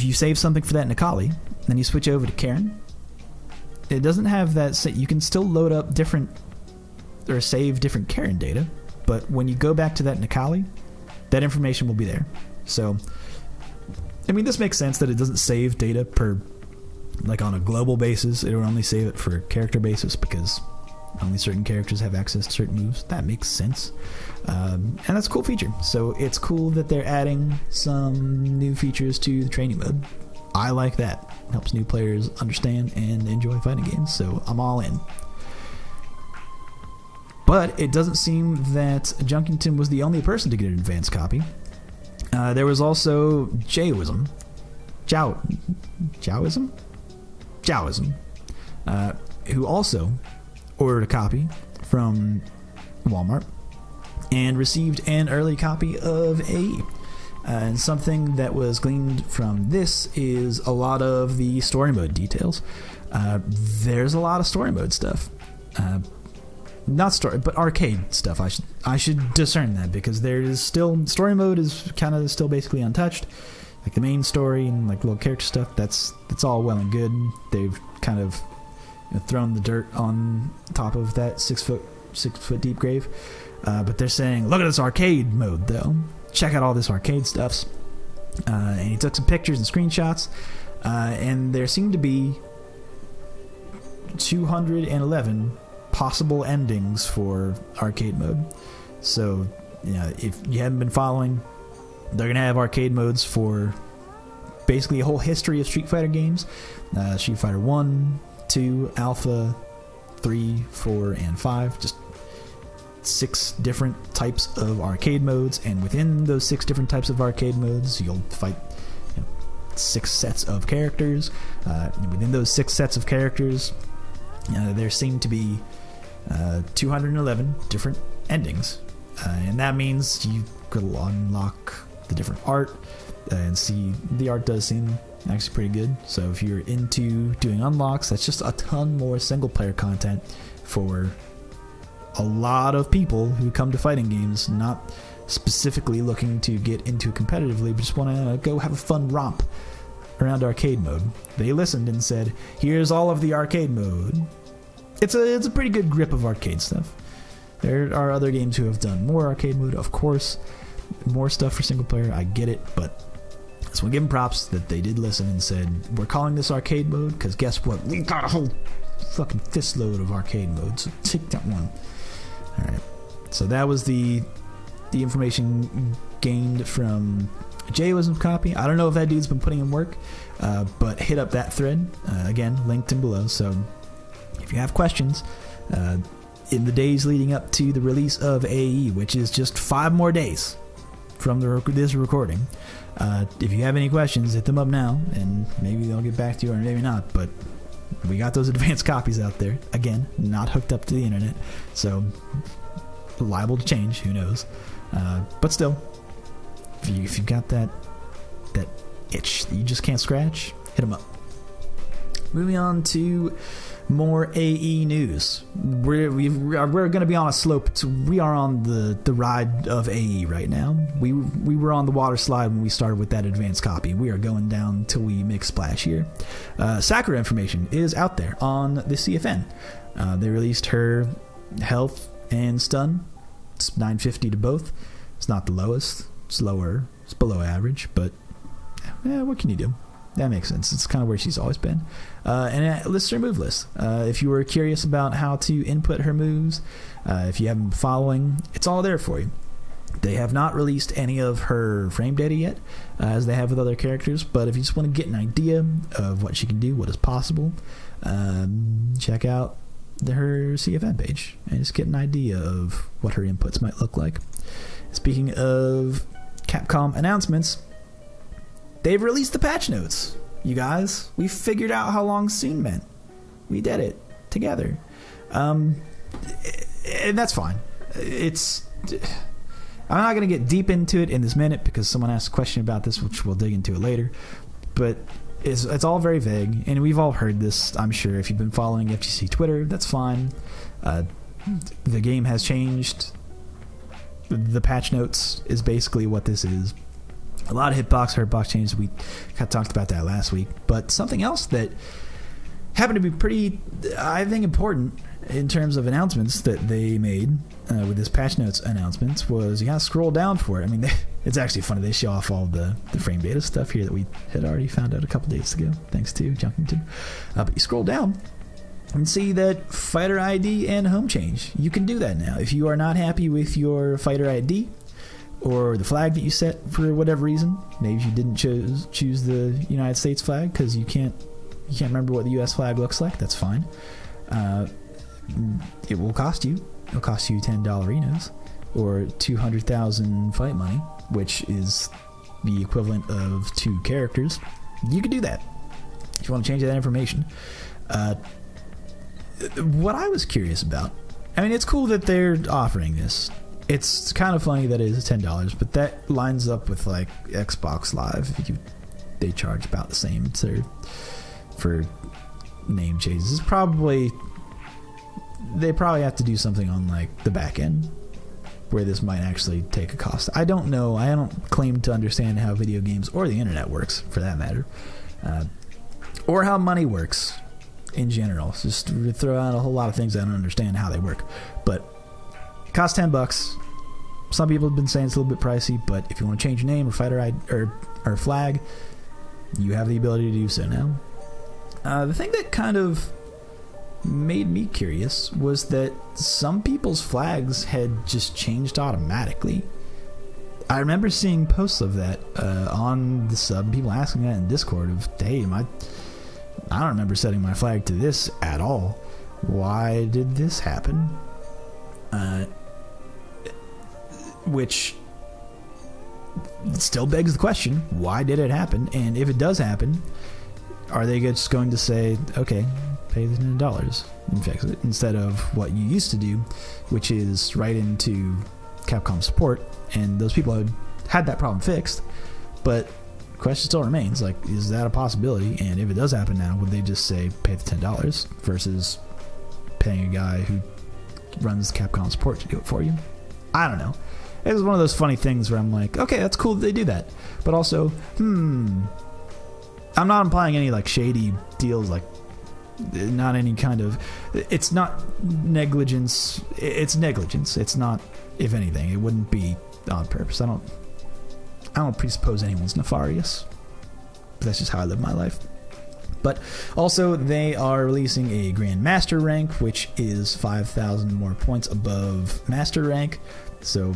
you save something for that in Akali, then you switch over to Karen, it doesn't have that. You can still load up different or save different Karen data, but when you go back to that in Akali, that information will be there. So, I mean, this makes sense that it doesn't save data per, like on a global basis. It will only save it for character basis because only certain characters have access to certain moves. That makes sense. And that's a cool feature. So it's cool that they're adding some new features to the training mode. I like that. It helps new players understand and enjoy fighting games, so I'm all in. But it doesn't seem that Junkington was the only person to get an advanced copy. There was also Jaoism, who also ordered a copy from Walmart and received an early copy of AE. And something that was gleaned from this is a lot of the story mode details. There's a lot of story mode stuff. Not story, but arcade stuff. I should discern that, because there is still story mode is kind of still basically untouched. Like the main story and like little character stuff, that's all well and good. They've kind of thrown the dirt on top of that 6 foot deep grave. But they're saying, look at this arcade mode though. Check out all this arcade stuff. And he took some pictures and screenshots, and there seemed to be 211 possible endings for arcade mode. So, if you haven't been following, they're gonna have arcade modes for basically a whole history of Street Fighter games. Street Fighter 1, 2, Alpha, 3, 4, and 5. Just 6 different types of arcade modes, and within those 6 different types of arcade modes, you'll fight 6 sets of characters. Within those 6 sets of characters, there seem to be 211 different endings, and that means you could unlock the different art and see the art does seem actually pretty good. So if you're into doing unlocks, that's just a ton more single player content for a lot of people who come to fighting games not specifically looking to get into competitively, but just want to go have a fun romp around arcade mode. They listened and said, here's all of the arcade mode. It's a pretty good grip of arcade stuff. There are other games who have done more arcade mode, of course, more stuff for single player, I get it, but I just want to give them props that they did listen and said, we're calling this arcade mode because guess what, we got a whole fucking fistload of arcade mode, so take that one. Alright, so that was the information gained from Jaoism's copy. I don't know if that dude's been putting in work, but hit up that thread, again, linked in below. So if you have questions, in the days leading up to the release of AE, which is just 5 more days from this recording, if you have any questions, hit them up now, and maybe they'll get back to you, or maybe not, but we got those advanced copies out there. Again, not hooked up to the internet, so liable to change, who knows. But still, if you've got that itch that you just can't scratch, hit them up. Moving on to more AE news. We're going to be on a slope. We are on the ride of AE right now. We were on the water slide when we started with that advanced copy. We are going down till we make splash here. Sakura information is out there on the CFN. They released her health and stun. It's 950 to both. It's not the lowest. It's lower. It's below average, but what can you do? That makes sense. It's kind of where she's always been. And it lists her move list. If you were curious about how to input her moves, if you haven't been following, it's all there for you. They have not released any of her frame data yet, as they have with other characters, but if you just want to get an idea of what she can do, what is possible, check out her CFN page and just get an idea of what her inputs might look like. Speaking of Capcom announcements, they've released the patch notes, you guys. We figured out how long soon meant. We did it together. And that's fine. I'm not going to get deep into it in this minute because someone asked a question about this, which we'll dig into it later. But it's all very vague, and we've all heard this, I'm sure. If you've been following FGC Twitter, that's fine. The game has changed. The patch notes is basically what this is. A lot of hurtbox changes. We kind of talked about that last week. But something else that happened to be pretty, I think, important in terms of announcements that they made with this patch notes announcements was you got to scroll down for it. I mean, it's actually funny. They show off all the frame data stuff here that we had already found out a couple days ago, thanks to Junkington. But you scroll down and see that fighter ID and home change. You can do that now. If you are not happy with your fighter ID, or the flag that you set for whatever reason, maybe you didn't choose the United States flag because you can't remember what the U.S. flag looks like. That's fine. It will cost you. It'll cost you $10 Enos or 200,000 fight money, which is the equivalent of 2 characters. You can do that if you want to change that information. What I was curious about, I mean, it's cool that they're offering this. It's kind of funny that it is $10, but that lines up with like Xbox Live. They charge about the same for name changes. They probably have to do something on like the back end where this might actually take a cost. I don't know. I don't claim to understand how video games or the internet works, for that matter, or how money works in general. Just throw out a whole lot of things I don't understand how they work, but it costs $10. Some people have been saying it's a little bit pricey, but if you want to change your name or fighter ID or flag, you have the ability to do so now. The thing that kind of made me curious was that some people's flags had just changed automatically. I remember seeing posts of that on the sub, people asking that in Discord of, hey, I don't remember setting my flag to this at all. Why did this happen? Which still begs the question, why did it happen? And if it does happen, are they just going to say, okay, pay the $10 and fix it, instead of what you used to do, which is write into Capcom support, and those people had that problem fixed, but the question still remains, like, is that a possibility? And if it does happen now, would they just say pay the $10 versus paying a guy who runs Capcom support to do it for you? I don't know. It was one of those funny things where I'm like, okay, that's cool that they do that, but also, I'm not implying any like shady deals, like not any kind of, it's not negligence, it's negligence. It's not, if anything, it wouldn't be on purpose. I don't presuppose anyone's nefarious, but that's just how I live my life. But also, they are releasing a Grand Master rank, which is 5,000 more points above Master rank. So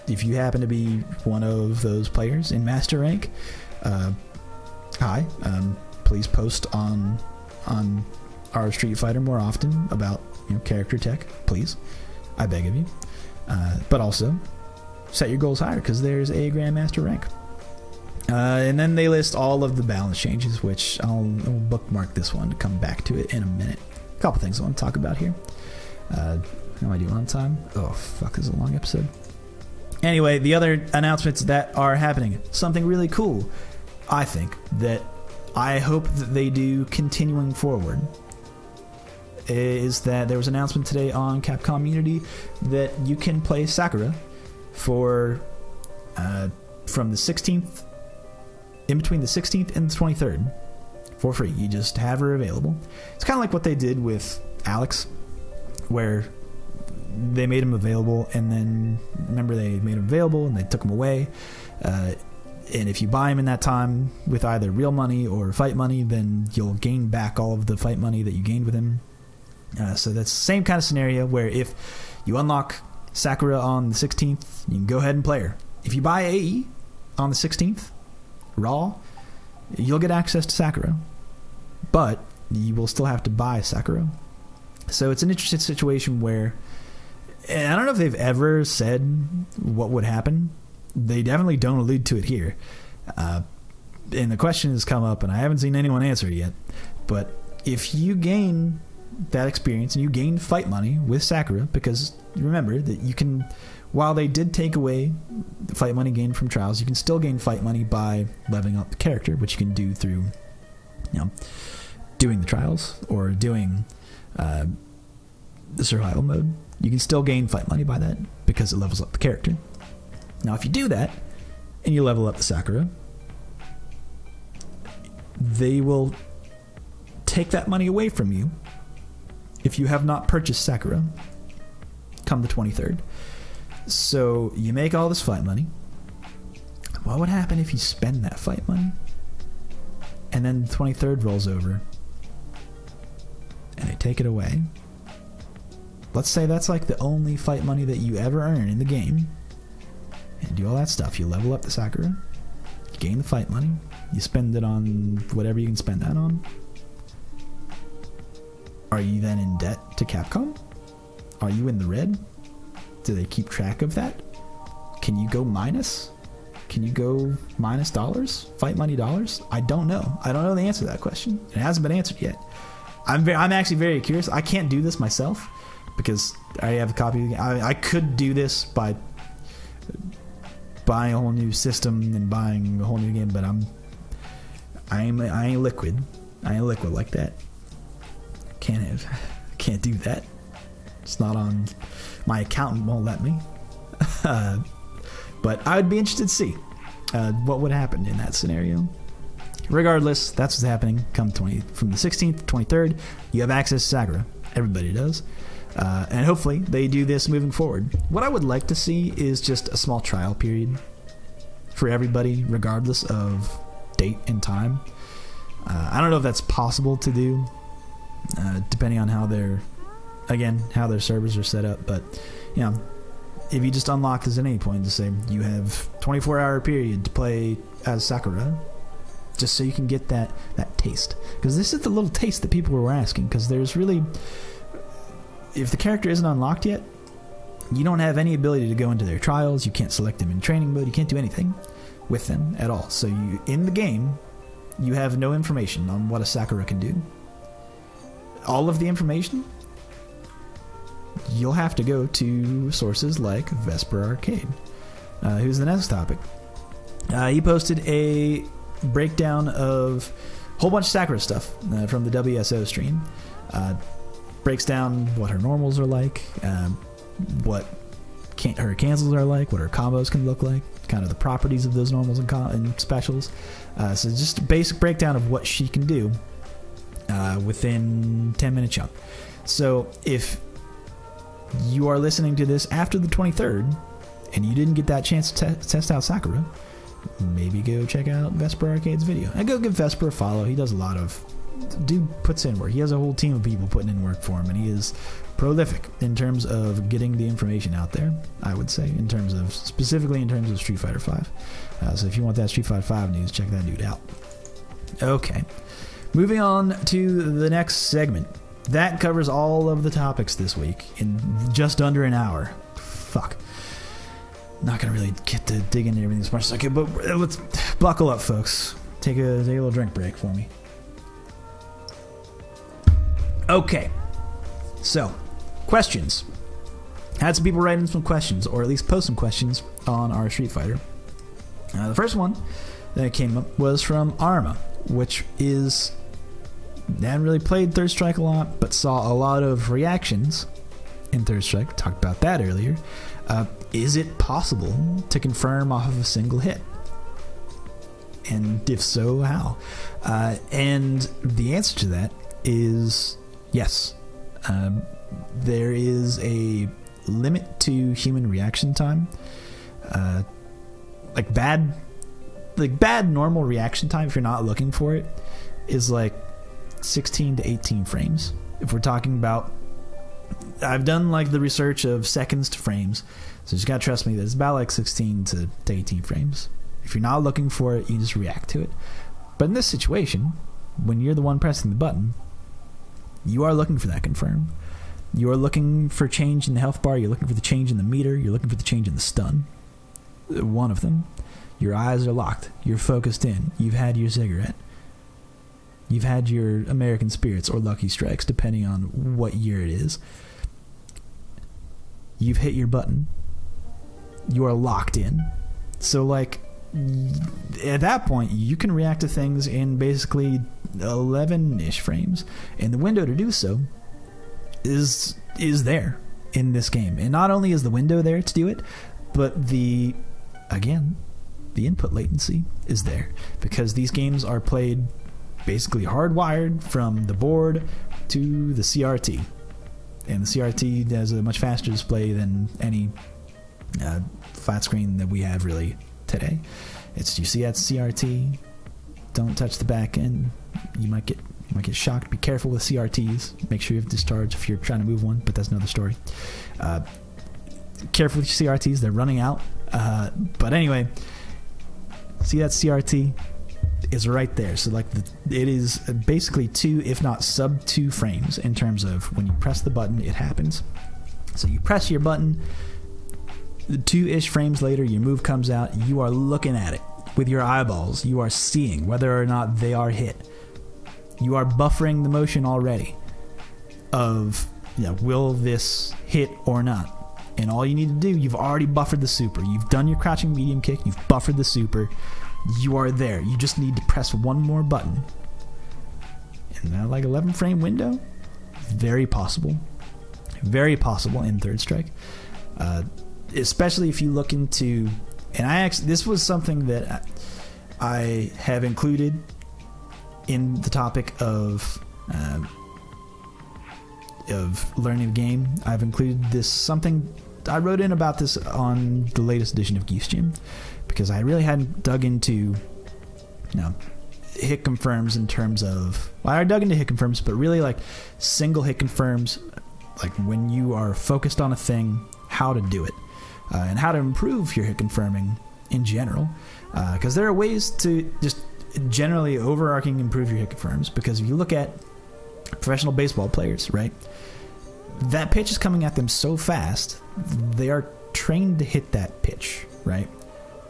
if you happen to be one of those players in Master rank, hi, please post on our Street Fighter more often about character tech, please. I beg of you. But also, set your goals higher, because there's a Grandmaster rank. And then they list all of the balance changes, which I'll bookmark this one to come back to it in a minute. A couple things I want to talk about here. How am I doing on time? Oh, fuck, this is a long episode. Anyway, the other announcements that are happening. Something really cool, I think, that I hope that they do continuing forward is that there was an announcement today on Capcom Unity that you can play Sakura for from the 16th, in between the 16th and the 23rd, for free. You just have her available. It's kind of like what they did with Alex, where they made him available, and then remember they made him available and they took him away. And if you buy him in that time with either real money or fight money, then you'll gain back all of the fight money that you gained with him. So that's the same kind of scenario where if you unlock Sakura on the 16th, you can go ahead and play her. If you buy AE on the 16th, Raw, you'll get access to Sakura, but you will still have to buy Sakura. So it's an interesting situation where, and I don't know if they've ever said what would happen. They definitely don't allude to it here. And the question has come up, and I haven't seen anyone answer it yet. But if you gain that experience and you gain fight money with Sakura, because remember that you can, while they did take away the fight money gained from trials, you can still gain fight money by leveling up the character, which you can do through, doing the trials or doing the survival mode. You can still gain fight money by that because it levels up the character. Now, if you do that and you level up the Sakura, they will take that money away from you if you have not purchased Sakura come the 23rd. So you make all this fight money. What would happen if you spend that fight money and then the 23rd rolls over and they take it away? Let's say that's like the only fight money that you ever earn in the game. And do all that stuff. You level up the Sakura, you gain the fight money, you spend it on whatever you can spend that on. Are you then in debt to Capcom? Are you in the red? Do they keep track of that? Can you go minus? Can you go minus dollars? Fight money dollars? I don't know. I don't know the answer to that question. It hasn't been answered yet. I'm actually very curious. I can't do this myself because I have a copy of the game. I could do this by buying a whole new system and buying a whole new game, but I ain't liquid. I ain't liquid like that. Can't do that. It's not on. My accountant won't let me. But I would be interested to see what would happen in that scenario. Regardless, that's what's happening. From the 16th to 23rd, you have access to Sakura. Everybody does. And hopefully they do this moving forward. What I would like to see is just a small trial period for everybody, regardless of date and time. I don't know if that's possible to do, depending on how their servers are set up. But if you just unlock this at any point to say you have 24-hour period to play as Sakura, just so you can get that taste, because this is the little taste that people were asking. Because there's really, if the character isn't unlocked yet, you don't have any ability to go into their trials. You can't select them in training mode. You can't do anything with them at all. So you, in the game, you have no information on what a Sakura can do. All of the information, you'll have to go to sources like Vesper Arcade, who's the next topic. He posted a breakdown of a whole bunch of Sakura stuff from the WSO stream. Breaks down what her normals are like, what her cancels are like, what her combos can look like, kind of the properties of those normals and specials. So just a basic breakdown of what she can do within 10-minute chunk. So if you are listening to this after the 23rd and you didn't get that chance to test out Sakura, maybe go check out Vesper Arcade's video. And go give Vesper a follow. He does a lot of... Dude puts in work. He has a whole team of people putting in work for him, and he is prolific in terms of getting the information out there, I would say, specifically in terms of Street Fighter V. So if you want that Street Fighter V news, check that dude out. Okay. Moving on to the next segment. That covers all of the topics this week in just under an hour. Fuck. Not gonna really get to dig into everything as much as I could, but let's buckle up, folks. Take a little drink break for me. Okay, so questions. Had some people write in some questions, or at least post some questions on our Street Fighter. The first one that came up was from Arma. which is, I haven't really played Third Strike a lot, but saw a lot of reactions in Third Strike. Talked about that earlier. Is it possible to confirm off of a single hit? And if so, how? And the answer to that is yes. There is a limit to human reaction time. Like bad normal reaction time, if you're not looking for it, is like 16 to 18 frames. If we're talking about, I've done like the research of seconds to frames, so you just gotta trust me that it's about like 16 to 18 frames. If you're not looking for it, you just react to it. But in this situation, when you're the one pressing the button, you are looking for that confirm. You are looking for change in the health bar. You're looking for the change in the meter. You're looking for the change in the stun. One of them. Your eyes are locked. You're focused in. You've had your cigarette. You've had your American Spirits or Lucky Strikes, depending on what year it is. You've hit your button. You are locked in. So, like, at that point, you can react to things in basically 11-ish frames. And the window to do so is there in this game. And not only is the window there to do it, but the input latency is there. Because these games are played basically hardwired from the board to the CRT. And the CRT has a much faster display than any flat screen that we have really today. You see that CRT, don't touch the back end. You might get shocked. Be careful with CRTs. Make sure you have discharge if you're trying to move one, but that's another story. Careful with your CRTs, they're running out. But anyway, see that CRT is right there. So like it is basically 2, if not sub 2 frames in terms of when you press the button, it happens. So you press your button, 2-ish frames later, your move comes out. You are looking at it with your eyeballs. You are seeing whether or not they are hit. You are buffering the motion already of, will this hit or not? And all you need to do, you've already buffered the super. You've done your crouching medium kick. You've buffered the super. You are there. You just need to press one more button. And that like 11 frame window, very possible. Very possible in Third Strike. Especially if you look into, and this was something that I have included in the topic of learning the game. I've included this, something I wrote in about this on the latest edition of Geese Gym, because I really hadn't dug into hit confirms in terms of, I dug into hit confirms, but really like single hit confirms, like when you are focused on a thing, how to do it. And how to improve your hit confirming in general, because there are ways to just generally overarching improve your hit confirms. Because if you look at professional baseball players, right, that pitch is coming at them so fast, they are trained to hit that pitch, right?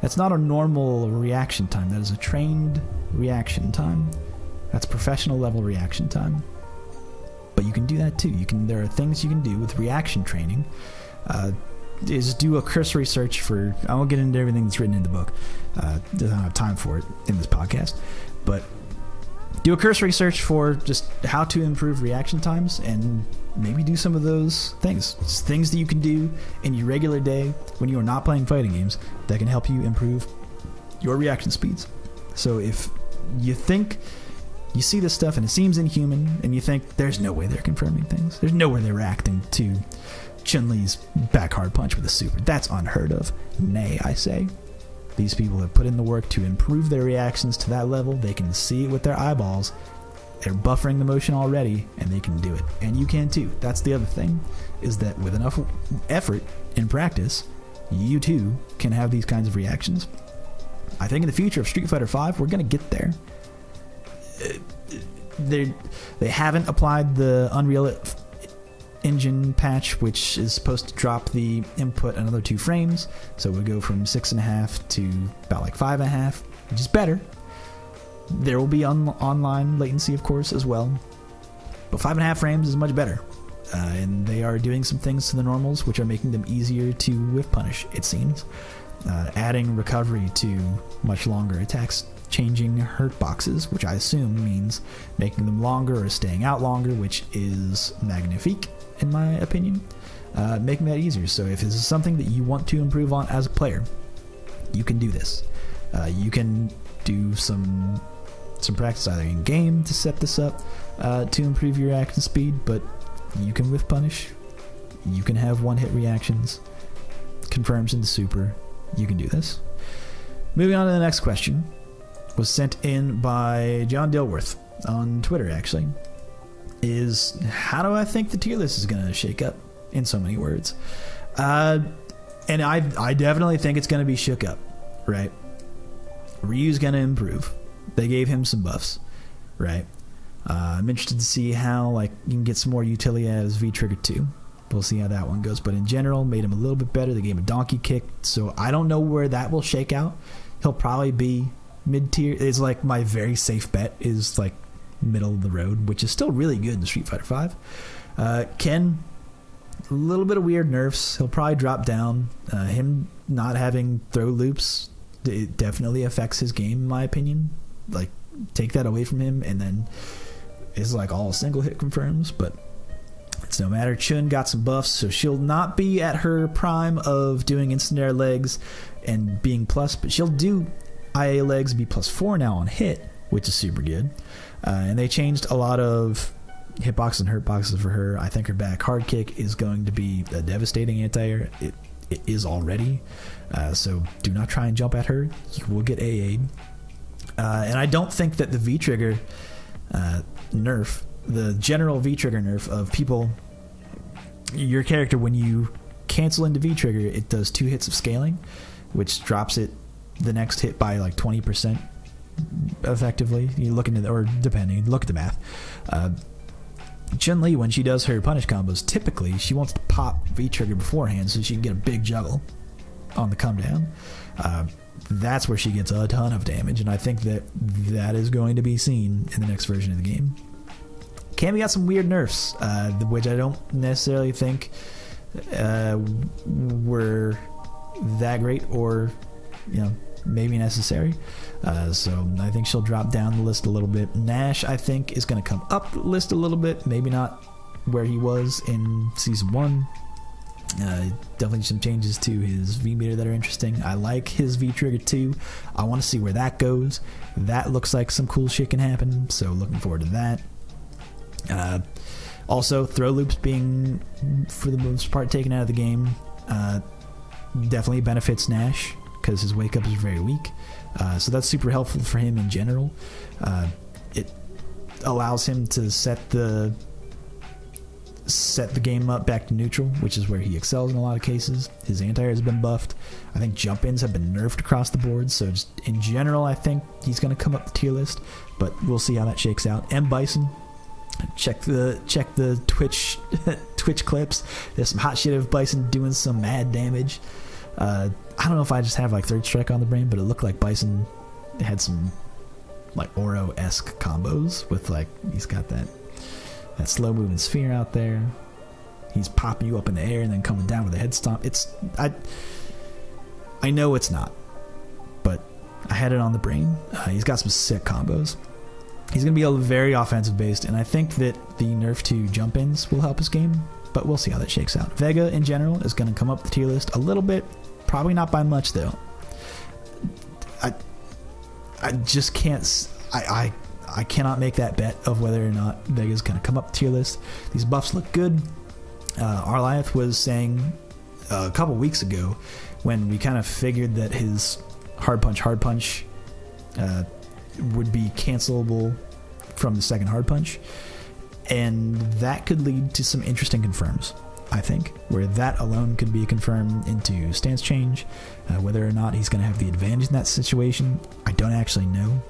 That's not a normal reaction time. That is a trained reaction time. That's professional level reaction time. But you can do that too. There are things you can do with reaction training. Is do a cursory search for, I won't get into everything that's written in the book, don't have time for it in this podcast, but do a cursory search for just how to improve reaction times, and maybe do some of those things. It's things that you can do in your regular day when you are not playing fighting games that can help you improve your reaction speeds. So if you think you see this stuff and it seems inhuman, and you think there's no way they're confirming things, there's no way they're reacting to Chun-Li's back hard punch with a super, that's unheard of. Nay, I say. These people have put in the work to improve their reactions to that level. They can see it with their eyeballs. They're buffering the motion already, and they can do it. And you can too. That's the other thing, is that with enough effort in practice, you too can have these kinds of reactions. I think in the future of Street Fighter V, we're going to get there. They haven't applied the Unreal Engine patch, which is supposed to drop the input another 2 frames, so it would go from 6.5 to about like 5.5, which is better. There will be online latency, of course, as well, but 5.5 frames is much better. And they are doing some things to the normals which are making them easier to whiff punish, it seems. Adding recovery to much longer attacks changing hurt boxes, which I assume means making them longer or staying out longer, which is magnifique in my opinion. Making that easier. So if this is something that you want to improve on as a player, you can do this. You can do some practice either in game to set this up to improve your action speed, but you can whiff punish. You can have one hit reactions, confirms into super. You can do this. Moving on to the next question, was sent in by John Dilworth on Twitter actually, is how do I think the tier list is going to shake up, in so many words. And I definitely think it's going to be shook up, right? Ryu's going to improve. They gave him some buffs, right? I'm interested to see how like you can get some more utility out of his V-Trigger 2. We'll see how that one goes. But in general, made him a little bit better. They gave him a donkey kick. So I don't know where that will shake out. He'll probably be mid-tier. It's like my very safe bet is like middle of the road, which is still really good in Street Fighter V. Ken, a little bit of weird nerfs. He'll probably drop down. Him not having throw loops, it definitely affects his game, in my opinion. Like, take that away from him, and then it's like all single hit confirms, but it's no matter. Chun got some buffs, so she'll not be at her prime of doing instant air legs and being plus, but she'll do IA legs, be +4 now on hit, which is super good. And they changed a lot of hitboxes and hurt boxes for her. I think her back hard kick is going to be a devastating anti-air. It is already. So do not try and jump at her. You will get AA'd. And I don't think that the V-Trigger nerf, the general V-Trigger nerf of people, your character, when you cancel into V-Trigger, it does 2 hits of scaling, which drops it the next hit by like 20% effectively. You look into or depending, look at the math. Chun-Li, when she does her punish combos, typically she wants to pop V-Trigger beforehand so she can get a big juggle on the come down. That's where she gets a ton of damage, and I think that is going to be seen in the next version of the game. Cammy got some weird nerfs, which I don't necessarily think were that great or, maybe necessary. So I think she'll drop down the list a little bit. Nash, I think, is going to come up the list a little bit. Maybe not where he was in Season 1. Definitely some changes to his V-meter that are interesting. I like his V-Trigger 2. I want to see where that goes. That looks like some cool shit can happen, so looking forward to that. Also, throw loops being, for the most part, taken out of the game definitely benefits Nash, because his wake-up is very weak. So that's super helpful for him in general. It allows him to set the game up back to neutral, which is where he excels in a lot of cases. His anti-air has been buffed. I think jump-ins have been nerfed across the board, so just in general I think he's going to come up the tier list, but we'll see how that shakes out. M. Bison, check the Twitch clips. There's some hot shit of Bison doing some mad damage. I don't know if I just have like third strike on the brain, but it looked like Bison had some like Oro-esque combos with like, he's got that slow moving sphere out there. He's popping you up in the air and then coming down with a head stomp. I know it's not, but I had it on the brain. He's got some sick combos. He's going to be a very offensive based, and I think that the nerf to jump ins will help his game, but we'll see how that shakes out. Vega in general is going to come up the tier list a little bit, probably not by much though. I just can't. I cannot make that bet of whether or not Vega's going to come up the tier list. These buffs look good. Arliath was saying a couple weeks ago, when we kind of figured that his hard punch would be cancelable from the second hard punch, and that could lead to some interesting confirms, I think, where that alone could be a confirm into stance change. Whether or not he's going to have the advantage in that situation, I don't actually know.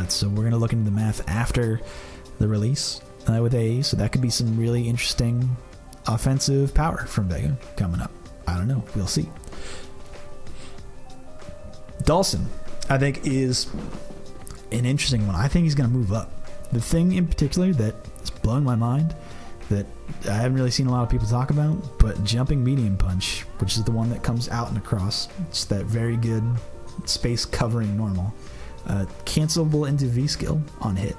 So we're going to look into the math after the release with AE, so that could be some really interesting offensive power from Vega coming up. I don't know. We'll see. Dawson, I think, is an interesting one. I think he's going to move up. The thing in particular that is blowing my mind, that I haven't really seen a lot of people talk about, but jumping medium punch, which is the one that comes out and across, it's that very good space covering normal. Cancelable into V skill on hit.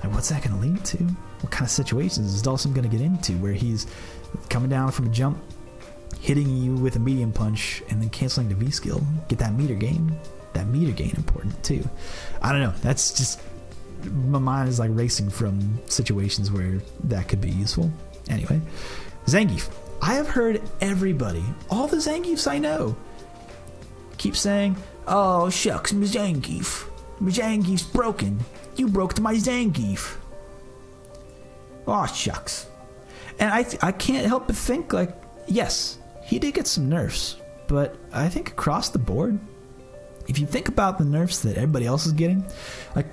And what's that going to lead to? What kind of situations is Dawson going to get into where he's coming down from a jump, hitting you with a medium punch, and then canceling the V skill? Get that meter gain. That meter gain important too. I don't know. That's just, my mind is like racing from situations where that could be useful. Anyway, Zangief. I have heard everybody, all the Zangiefs I know, keep saying, "Oh shucks, my Zangief. My Zangief's broken. You broke my Zangief." Oh shucks. And I can't help but think, like, yes, he did get some nerfs, but I think across the board, if you think about the nerfs that everybody else is getting, like,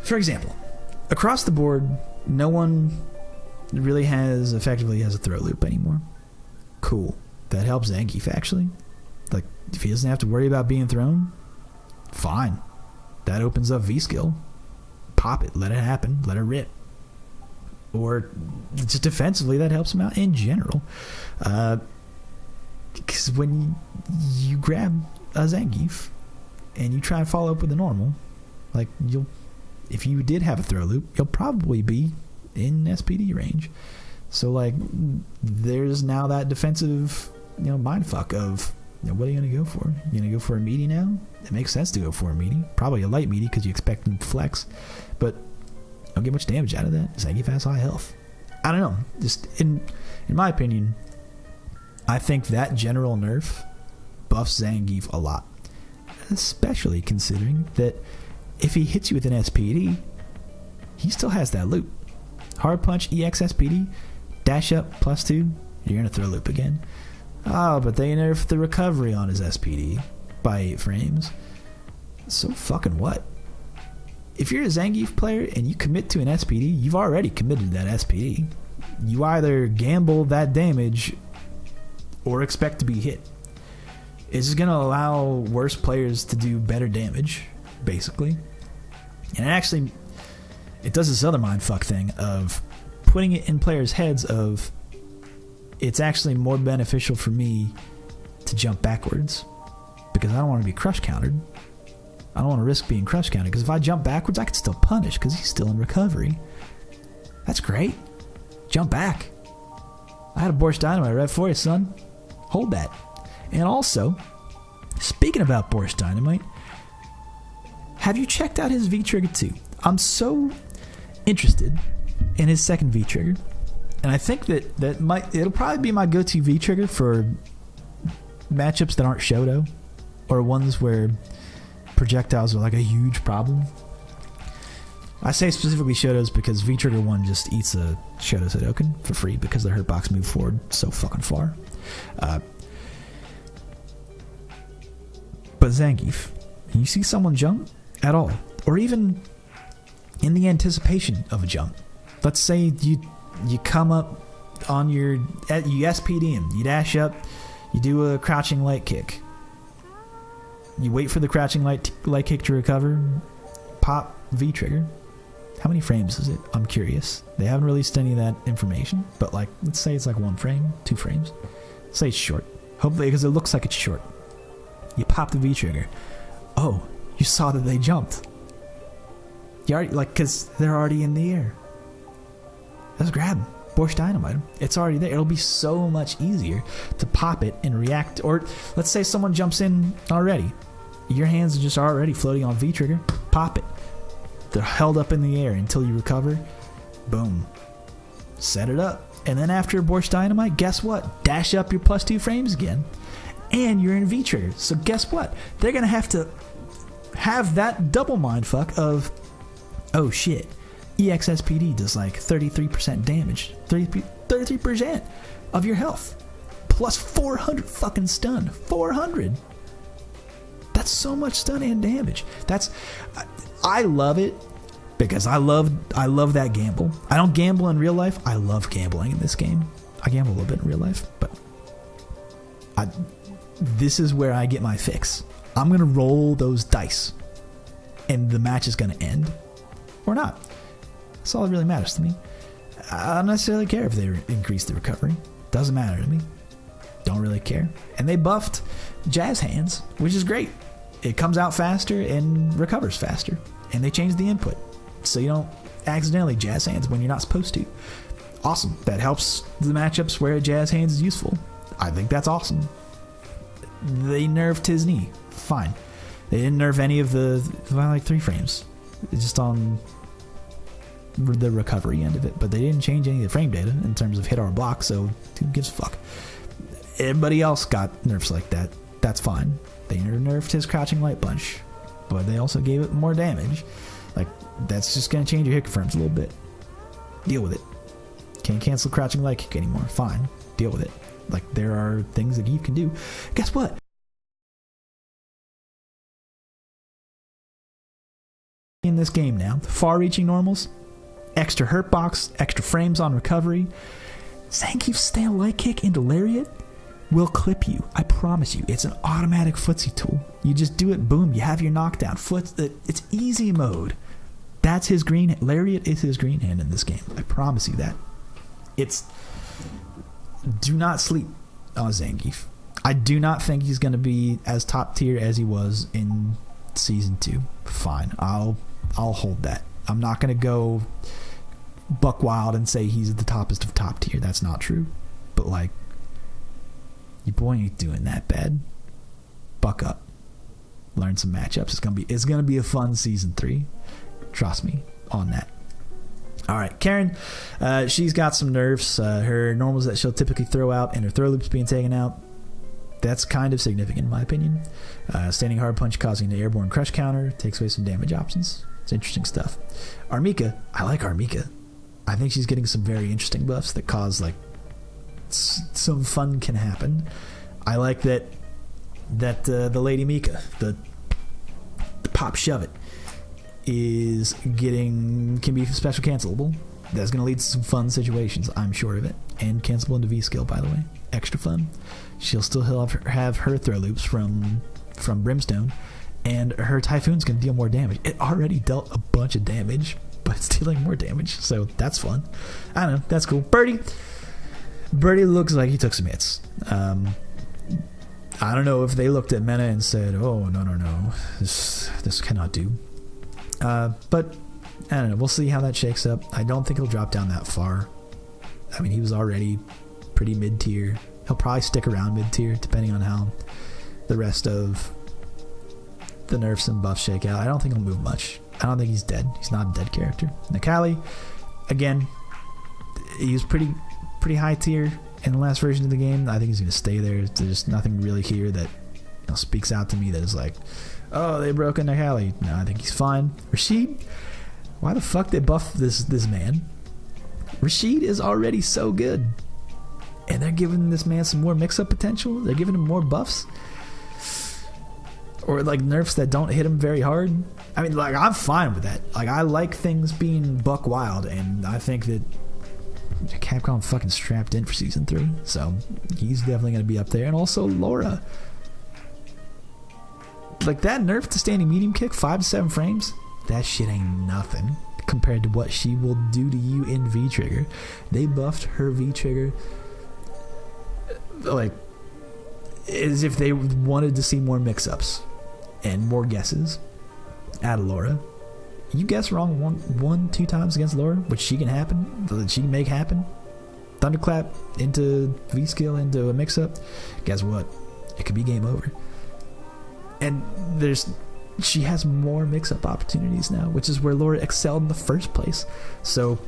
for example, across the board, no one really effectively has a throw loop anymore. Cool. That helps Zangief, actually. Like, if he doesn't have to worry about being thrown, fine. That opens up V skill. Pop it. Let it happen. Let it rip. Or just defensively, that helps him out in general. Because when you grab a Zangief and you try and follow up with a normal, like, if you did have a throw loop, you'll probably be in SPD range. So, like, there's now that defensive, mindfuck of, what are you going to go for? You going to go for a meaty now? It makes sense to go for a meaty. Probably a light meaty because you expect him to flex. But don't get much damage out of that. Zangief has high health. I don't know. Just in my opinion, I think that general nerf buffs Zangief a lot. Especially considering that if he hits you with an SPD, he still has that loop. Hard punch, EX SPD, dash up, +2, you're going to throw loop again. Oh, but they nerfed the recovery on his SPD by 8 frames. So fucking what? If you're a Zangief player and you commit to an SPD, you've already committed that SPD. You either gamble that damage or expect to be hit. It's just going to allow worse players to do better damage, basically. And it does this other mindfuck thing of putting it in players' heads of, it's actually more beneficial for me to jump backwards because I don't want to be crush countered. I don't want to risk being crush countered because if I jump backwards, I can still punish because he's still in recovery. That's great. Jump back. I had a Borscht Dynamite right for you, son. Hold that. And also, speaking about Borscht Dynamite, have you checked out his V-Trigger 2? I'm so interested in his second V-Trigger. And I think it'll probably be my go-to V-Trigger for matchups that aren't Shoto or ones where projectiles are like a huge problem. I say specifically Shotos because V-Trigger 1 just eats a Shoto Sudoken for free because their hurtbox move forward so fucking far. But Zangief, you see someone jump at all, or even in the anticipation of a jump. Let's say you come up on you SPD him, you dash up, you do a crouching light kick. You wait for the crouching light kick to recover, pop V trigger. How many frames is it? I'm curious. They haven't released any of that information, but like, let's say it's like 1 frame, 2 frames. Let's say it's short. Hopefully, because it looks like it's short. You pop the V trigger. Oh, you saw that they jumped. You already, because they're already in the air. Let's grab them. Borscht Dynamite them. It's already there. It'll be so much easier to pop it and react. Or let's say someone jumps in already. Your hands are just already floating on V trigger. Pop it. They're held up in the air until you recover. Boom. Set it up. And then after Borscht Dynamite, guess what? Dash up your +2 frames again. And you're in V trigger. So guess what? They're going to have that double mindfuck of, oh shit, EXSPD does like 33% damage. 33% of your health. Plus 400 fucking stun. 400. That's so much stun and damage. I love it because I love that gamble. I don't gamble in real life. I love gambling in this game. I gamble a little bit in real life, but this is where I get my fix. I'm going to roll those dice and the match is going to end or not. That's all that really matters to me. I don't necessarily care if they increase the recovery. Doesn't matter to me. Don't really care. And they buffed Jazz Hands, which is great. it comes out faster and recovers faster. And they changed the input, so you don't accidentally jazz hands when you're not supposed to. Awesome. That helps the matchups where jazz hands is useful. I think that's awesome. They nerfed his knee. Fine. They didn't nerf any of the, like 3 frames. It's just on the recovery end of it. But they didn't change any of the frame data in terms of hit or block, so who gives a fuck? Everybody else got nerfs like that. That's fine. They nerfed his crouching light punch, but they also gave it more damage. Like, that's just going to change your hit confirms a little bit. Deal with it. Can't cancel crouching light kick anymore. Fine. Deal with it. Like, there are things that you can do. Guess what? In this game now, far-reaching normals, extra hurt box, extra frames on recovery. Zangief's stale light kick into lariat will clip you. I promise you. It's an automatic footsie tool. You just do it, boom, you have your knockdown. It's easy mode. That's his green... Lariat is his green hand in this game. I promise you that. Do not sleep on Zangief. I do not think he's going to be as top tier as he was in Season 2. Fine. I'll hold that. I'm not going to go buck wild and say he's the toppest of top tier. That's not true. But, like, your boy ain't doing that bad. Buck up. Learn some matchups. It's gonna be a fun Season 3. Trust me on that. Alright, Karen, she's got some nerfs. Her normals that she'll typically throw out and her throw loops being taken out. That's kind of significant in my opinion. Standing hard punch causing the airborne crush counter takes away some damage options. It's interesting stuff. Armika, I like Armika. I think she's getting some very interesting buffs that cause, like, some fun can happen. I like that the Lady Mika, the pop shove it, can be special cancelable. That's going to lead to some fun situations, I'm sure of it. And cancelable into V skill, by the way. Extra fun. She'll still have her throw loops from Brimstone, and her Typhoon's going to deal more damage. It already dealt a bunch of damage, but it's dealing more damage, so that's fun. I don't know, that's cool. Birdie looks like he took some hits. I don't know if they looked at meta and said, oh, no, this cannot do. But I don't know, we'll see how that shakes up. I don't think he'll drop down that far. I mean, he was already pretty mid-tier. He'll probably stick around mid-tier depending on how the rest of the nerfs and buffs shake out. I don't think he'll move much. I don't think he's dead. He's not a dead character. Nikali, again, he was pretty high tier in the last version of the game. I think he's going to stay there. There's nothing really here that speaks out to me that is like, oh, they broke into Nikali. No, I think he's fine. Rashid, why the fuck they buff this man? Rashid is already so good, and they're giving this man some more mix-up potential. They're giving him more buffs, or like nerfs that don't hit him very hard. I mean, like, I'm fine with that. Like, I like things being buck wild, and I think that Capcom fucking strapped in for Season 3, so he's definitely going to be up there. And also Laura, like, that nerf to standing medium kick, 5 to 7 frames, that shit ain't nothing compared to what she will do to you in V-Trigger. They buffed her V-Trigger like as if they wanted to see more mix-ups and more guesses out of Laura. You guess wrong one, 2 times against Laura, which she can make happen. Thunderclap into V-skill into a mix-up. Guess what? It could be game over. And she has more mix-up opportunities now, which is where Laura excelled in the first place. So,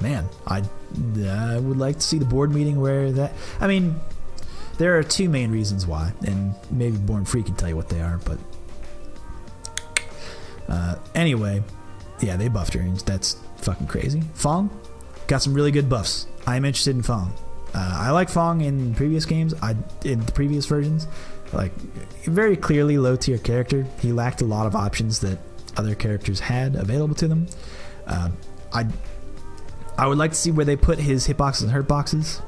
man, I would like to see the board meeting where that... I mean, there are 2 main reasons why, and maybe Born Free can tell you what they are, but... anyway, yeah, they buffed her, and that's fucking crazy. Fong got some really good buffs. I'm interested in Fong. I like Fong in previous games, in the previous versions. Like, very clearly low tier character. He lacked a lot of options that other characters had available to them. I would like to see where they put his hitboxes and hurt boxes.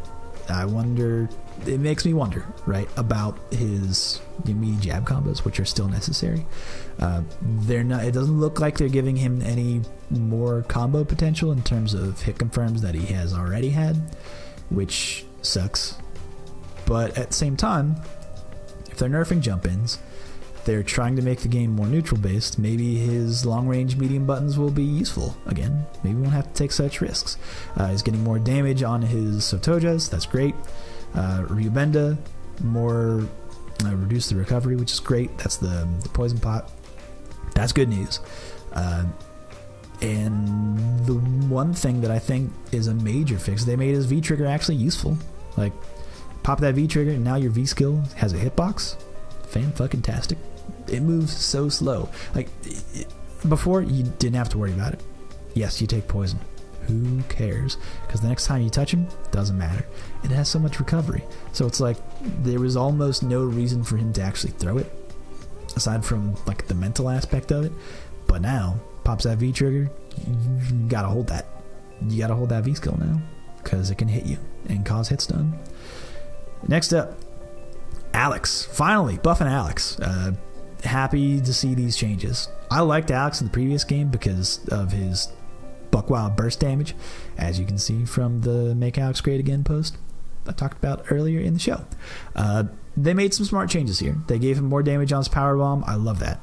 I wonder, it makes me wonder, right, about his meaty jab combos, which are still necessary. It doesn't look like they're giving him any more combo potential in terms of hit confirms that he has already had, which sucks. But at the same time, if they're nerfing jump-ins, they're trying to make the game more neutral based, maybe his long range medium buttons will be useful again. Maybe we won't have to take such risks. He's getting more damage on his Sotojas, that's great. Ryubenda, more reduce the recovery, which is great. That's the poison pot. That's good news. And the one thing that I think is a major fix they made is V trigger actually useful. Like, pop that V trigger and now your V skill has a hitbox. Fan-fucking-tastic. It moves so slow. Like, before, you didn't have to worry about it. Yes, you take poison. Who cares? Because the next time you touch him, doesn't matter. It has so much recovery. So it's like, there was almost no reason for him to actually throw it, aside from, like, the mental aspect of it. But now, pops that V trigger, you gotta hold that. You gotta hold that V skill now, because it can hit you and cause hit stun. Next up, Alex. Finally, buffing Alex. Happy to see these changes. I liked Alex in the previous game because of his Buckwild burst damage, as you can see from the Make Alex Great Again post I talked about earlier in the show. They made some smart changes here. They gave him more damage on his power bomb. I love that.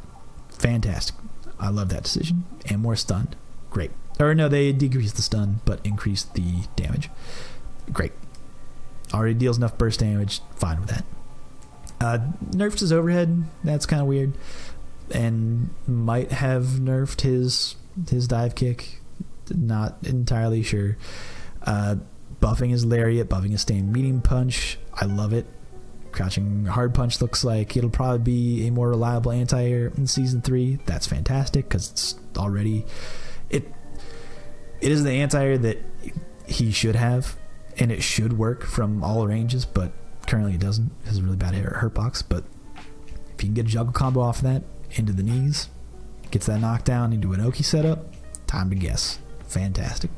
Fantastic. I love that decision. And more stun. Great. Or no, they decreased the stun, but increased the damage. Great. Already deals enough burst damage. Fine with that. Nerfed his overhead. That's kind of weird. And might have nerfed his dive kick. Not entirely sure. Buffing his lariat. Buffing his stained medium punch. I love it. Crouching hard punch looks like it'll probably be a more reliable anti-air in season 3. That's fantastic because it's already it is the anti-air that he should have, and it should work from all ranges, but currently it doesn't. It has a really bad hurt box. But if you can get a juggle combo off of that into the knees, gets that knockdown into an Oki setup, time to guess. Fantastic.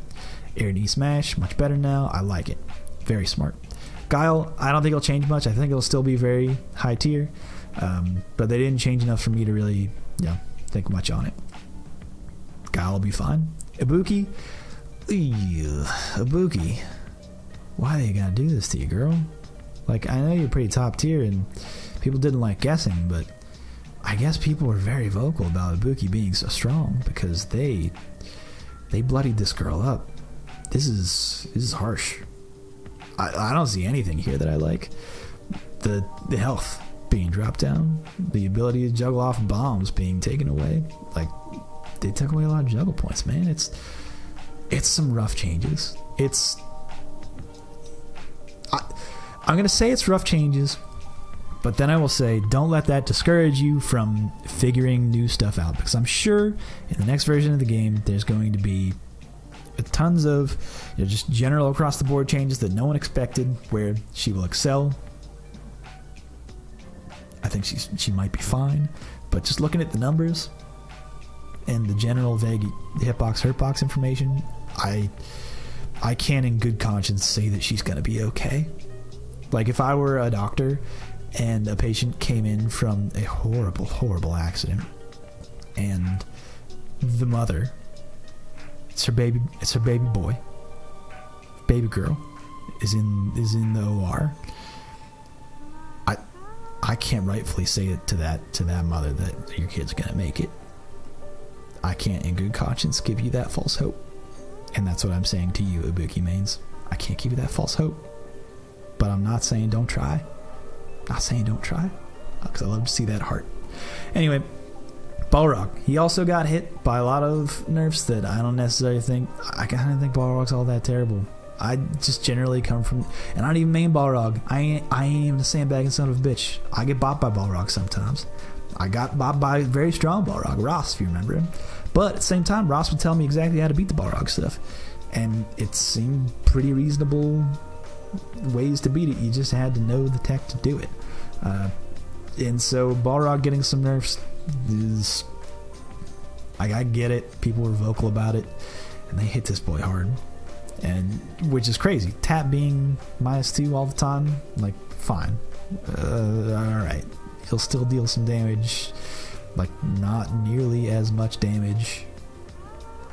Air knee smash, much better now. I like it. Very smart. Guile, I don't think it'll change much. I think it'll still be very high tier, but they didn't change enough for me to really think much on it. Guile will be fine. Ibuki, why they gotta do this to you, girl? Like, I know you're pretty top tier and people didn't like guessing, but I guess people were very vocal about Ibuki being so strong because they bloodied this girl up. This is harsh. I don't see anything here that I like. The health being dropped down, the ability to juggle off bombs being taken away. Like, they took away a lot of juggle points, man. It's some rough changes. I'm gonna say it's rough changes, but then I will say don't let that discourage you from figuring new stuff out, because I'm sure in the next version of the game there's going to be tons of just general across the board changes that no one expected, where she will excel. I think she might be fine, but just looking at the numbers and the general vague hitbox hurtbox information, I can't in good conscience say that she's gonna be okay. Like, if I were a doctor and a patient came in from a horrible accident, and the mother, it's her baby boy, baby girl, is in the OR. I can't rightfully say it to that mother that your kid's gonna make it. I can't in good conscience give you that false hope. And that's what I'm saying to you, Ibuki mains. I can't give you that false hope. But I'm not saying don't try. Not saying don't try, because I love to see that heart. Anyway, Balrog. He also got hit by a lot of nerfs that I don't necessarily think. I kind of think Balrog's all that terrible. I just generally come from, and I don't even main Balrog. I ain't even a sandbagging son of a bitch. I get bopped by Balrog sometimes. I got bopped by a very strong Balrog, Ross, if you remember him. But at the same time, Ross would tell me exactly how to beat the Balrog stuff, and it seemed pretty reasonable ways to beat it. You just had to know the tech to do it. And so Balrog getting some nerfs is, I get it. People were vocal about it, and they hit this boy hard, and which is crazy. Tap being -2 all the time, like, fine, all right. He'll still deal some damage, like not nearly as much damage.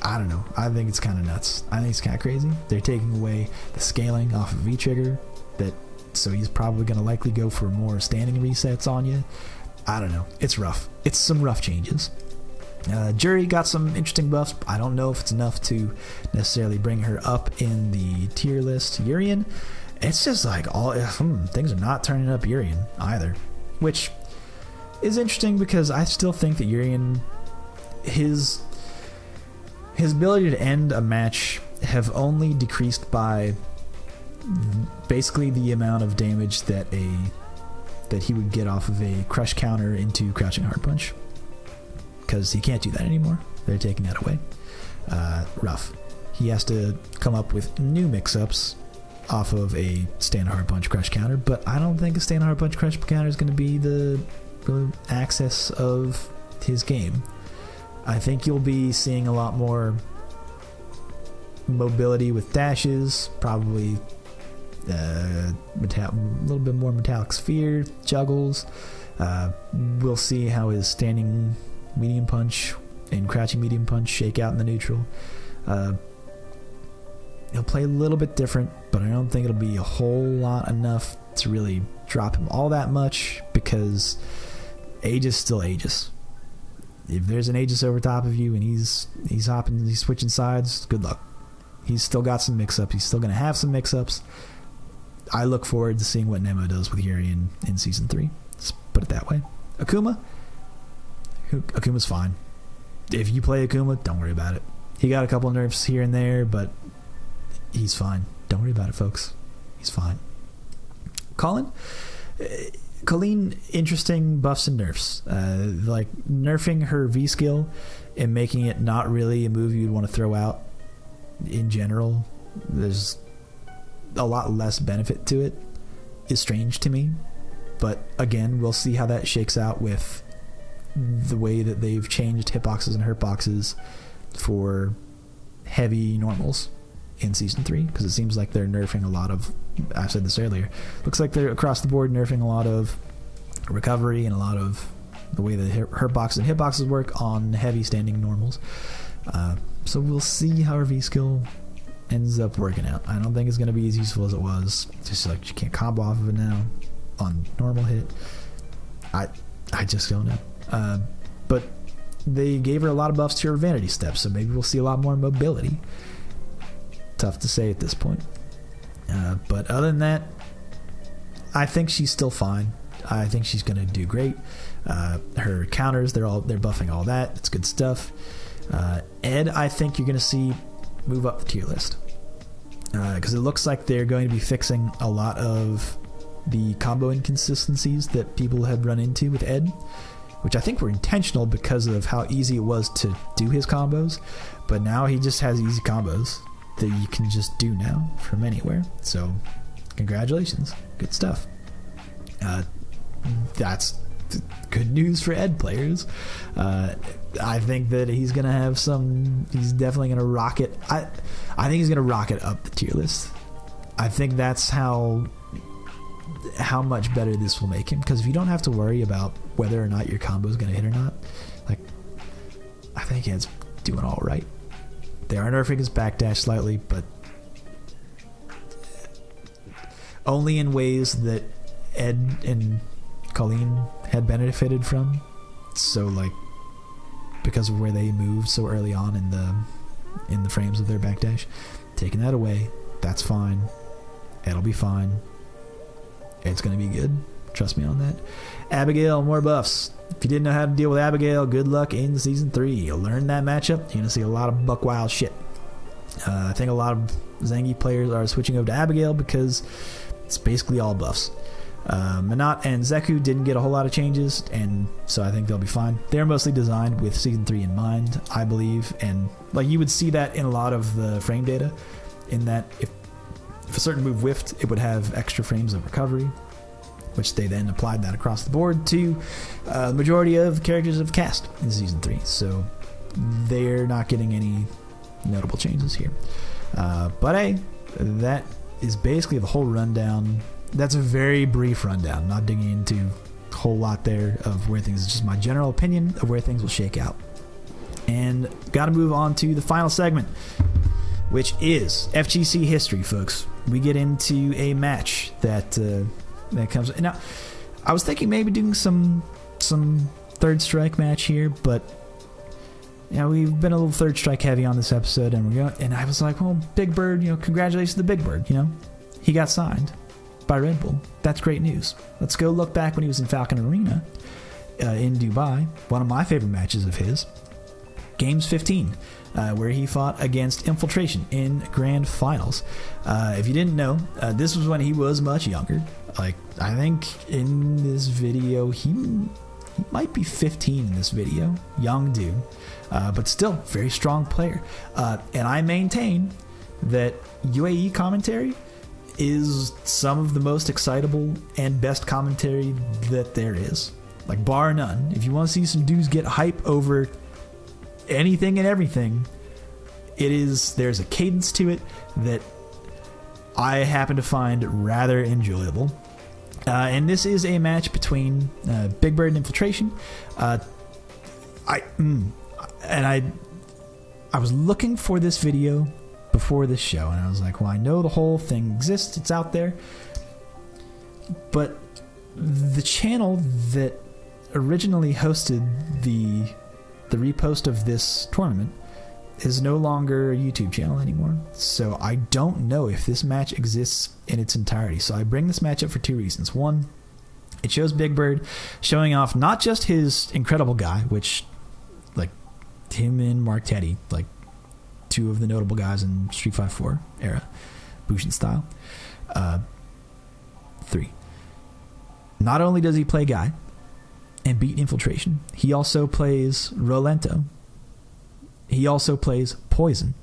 I don't know. I think it's kind of nuts. I think it's kind of crazy. They're taking away the scaling off of V-Trigger, so he's probably going to likely go for more standing resets on you. I don't know. It's rough. It's some rough changes. Jury got some interesting buffs. I don't know if it's enough to necessarily bring her up in the tier list. Urian, it's just like things are not turning up Urian either, which is interesting because I still think that Urian, his ability to end a match have only decreased by basically the amount of damage that he would get off of a crush counter into crouching hard punch, because he can't do that anymore. They're taking that away. Rough. He has to come up with new mix-ups off of a stand hard punch crush counter, but I don't think a stand hard punch crush counter is going to be the access of his game. I think you'll be seeing a lot more mobility with dashes, probably a little bit more metallic sphere, juggles. We'll see how his standing medium punch and crouching medium punch shake out in the neutral. He'll play a little bit different, but I don't think it'll be a whole lot enough to really drop him all that much, because Aegis still Aegis. If there's an Aegis over top of you and he's switching sides, good luck. He's still got some mix-ups. He's still going to have some mix-ups. I look forward to seeing what Nemo does with Yuri in Season 3. Let's put it that way. Akuma's fine. If you play Akuma, don't worry about it. He got a couple of nerfs here and there, but he's fine. Don't worry about it, folks. He's fine. Colleen, interesting buffs and nerfs. Like nerfing her V skill and making it not really a move you'd want to throw out in general. There's a lot less benefit to it. Is strange to me. But again, we'll see how that shakes out with the way that they've changed hitboxes and hurtboxes for heavy normals in Season 3, because it seems like they're nerfing a lot of, I said this earlier, looks like they're across the board nerfing a lot of recovery and a lot of the way the hurtboxes and hitboxes work on heavy standing normals. So we'll see how her V skill ends up working out. I don't think it's going to be as useful as it was. Just like you can't combo off of it now on normal hit. I just don't know. But they gave her a lot of buffs to her vanity steps, so maybe we'll see a lot more mobility. Tough to say at this point. But other than that, I think she's still fine. I think she's going to do great. Her counters, they're buffing all that. It's good stuff. Ed, I think you're going to see move up the tier list, because it looks like they're going to be fixing a lot of the combo inconsistencies that people had run into with Ed, which I think were intentional because of how easy it was to do his combos. But now he just has easy combos that you can just do now from anywhere. So congratulations, good stuff. That's good news for Ed players. I think that he's gonna have he's definitely gonna rocket. I think he's gonna rocket up the tier list. I think that's how much better this will make him, because if you don't have to worry about whether or not your combo is gonna hit or not, like, I think Ed's doing all right. They are nerfing his backdash slightly, but only in ways that Ed and Colleen had benefited from. So, like, because of where they moved so early on in the frames of their backdash, taking that away, that's fine. Ed'll be fine. Ed's gonna be good. Trust me on that. Abigail, more buffs. If you didn't know how to deal with Abigail, good luck in Season 3. You'll learn that matchup. You're going to see a lot of buck wild shit. I think a lot of Zangief players are switching over to Abigail because it's basically all buffs. Minot and Zeku didn't get a whole lot of changes, and so I think they'll be fine. They're mostly designed with Season 3 in mind, I believe, and like you would see that in a lot of the frame data, in that if a certain move whiffed, it would have extra frames of recovery, which they then applied that across the board to the majority of characters of cast in Season 3. So they're not getting any notable changes here. But hey, that is basically the whole rundown. That's a very brief rundown, not digging into a whole lot there of where things, it's just my general opinion of where things will shake out. And got to move on to the final segment, which is FGC History, folks. We get into a match that comes. Now, I was thinking maybe doing some some Third Strike match here, but we've been a little Third Strike heavy on this episode, and I was like, well, Big Bird, congratulations to Big Bird, he got signed by Red Bull. That's great news. Let's go look back when he was in Falcon Arena in Dubai. One of my favorite matches of his, Games 15, where he fought against Infiltration in Grand Finals. If you didn't know, this was when he was much younger. Like, I think in this video, he might be 15 in this video. Young dude. But still, very strong player. And I maintain that UAE commentary is some of the most excitable and best commentary that there is. Like, bar none. If you want to see some dudes get hype over anything and everything, there's a cadence to it that I happen to find rather enjoyable. And this is a match between Big Bird and Infiltration. I was looking for this video before this show, and I was like, well, I know the whole thing exists, it's out there, but the channel that originally hosted the repost of this tournament is no longer a YouTube channel anymore, so I don't know if this match exists in its entirety. So I bring this match up for two reasons. One, it shows Big Bird showing off not just his incredible guy, which, like, him and Mark Teddy, like, two of the notable guys in Street Fighter 4 era, Bushin style. 3. Not only does he play Guy and beat Infiltration, he also plays Rolento. He also plays Poison.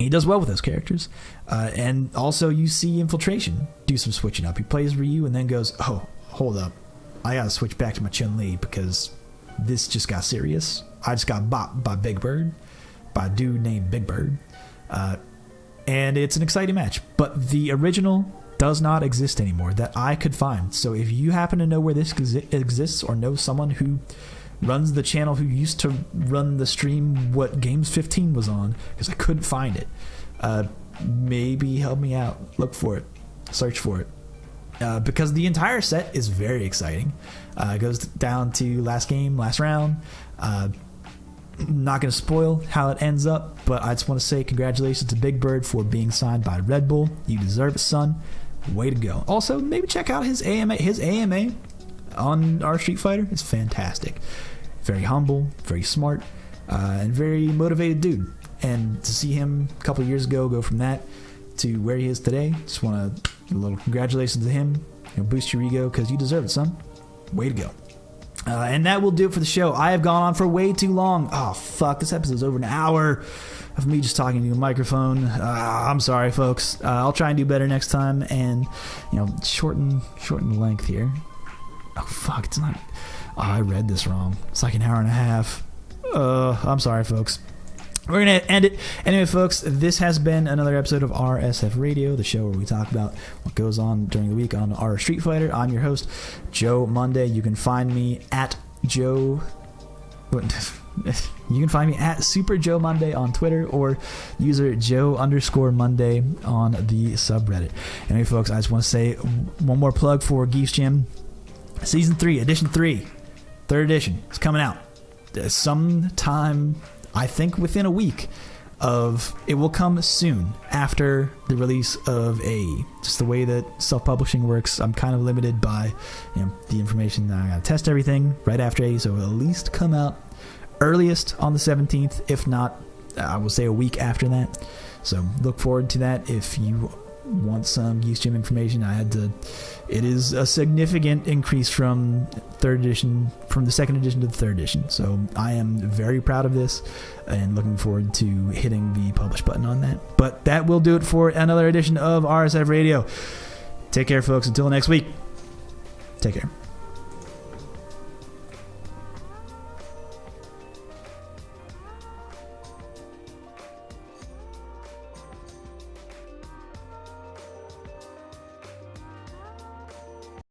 He does well with those characters. And also you see Infiltration do some switching up. He plays Ryu and then goes, oh, hold up, I gotta switch back to my Chun-Li because this just got serious. I just got bopped by Big Bird, by a dude named Big Bird. And it's an exciting match. But the original does not exist anymore that I could find. So if you happen to know where this exists, or know someone who runs the channel who used to run the stream what Games 15 was on, because I couldn't find it, maybe help me out. Look for it. Search for it. Because the entire set is very exciting. It goes down to last game, last round. Not going to spoil how it ends up, but I just want to say congratulations to Big Bird for being signed by Red Bull. You deserve it, son. Way to go. Also, maybe check out his AMA. His AMA on our Street Fighter is fantastic. Very humble, very smart, and very motivated dude. And to see him a couple years ago go from that to where he is today, just want to a little congratulations to him. Boost your ego because you deserve it, son. Way to go. And that will do it for the show. I have gone on for way too long. Oh, fuck. This episode's over an hour of me just talking to a microphone. I'm sorry, folks. I'll try and do better next time and, shorten the length here. Oh, fuck. It's not... Oh, I read this wrong. It's like an hour and a half. I'm sorry, folks. We're going to end it. Anyway, folks, this has been another episode of RSF Radio, the show where we talk about what goes on during the week on our Street Fighter. I'm your host, Joe Monday. You can find me at Joe... You can find me at Super Joe Monday on Twitter, or user Joe_Monday on the subreddit. Anyway, folks, I just want to say one more plug for Geef's Gym. Season 3, Edition 3, 3rd edition. It's coming out sometime... I think within a week of... It will come soon after the release of AE. Just the way that self-publishing works, I'm kind of limited by the information that I gotta test everything right after AE, so it'll at least come out earliest on the 17th, if not, I will say a week after that. So look forward to that. If you want some Geef's Gym information, it is a significant increase from 3rd edition, from the 2nd edition to the 3rd edition. So I am very proud of this and looking forward to hitting the publish button on that. But that will do it for another edition of RSF Radio. Take care, folks. Until next week. Take care.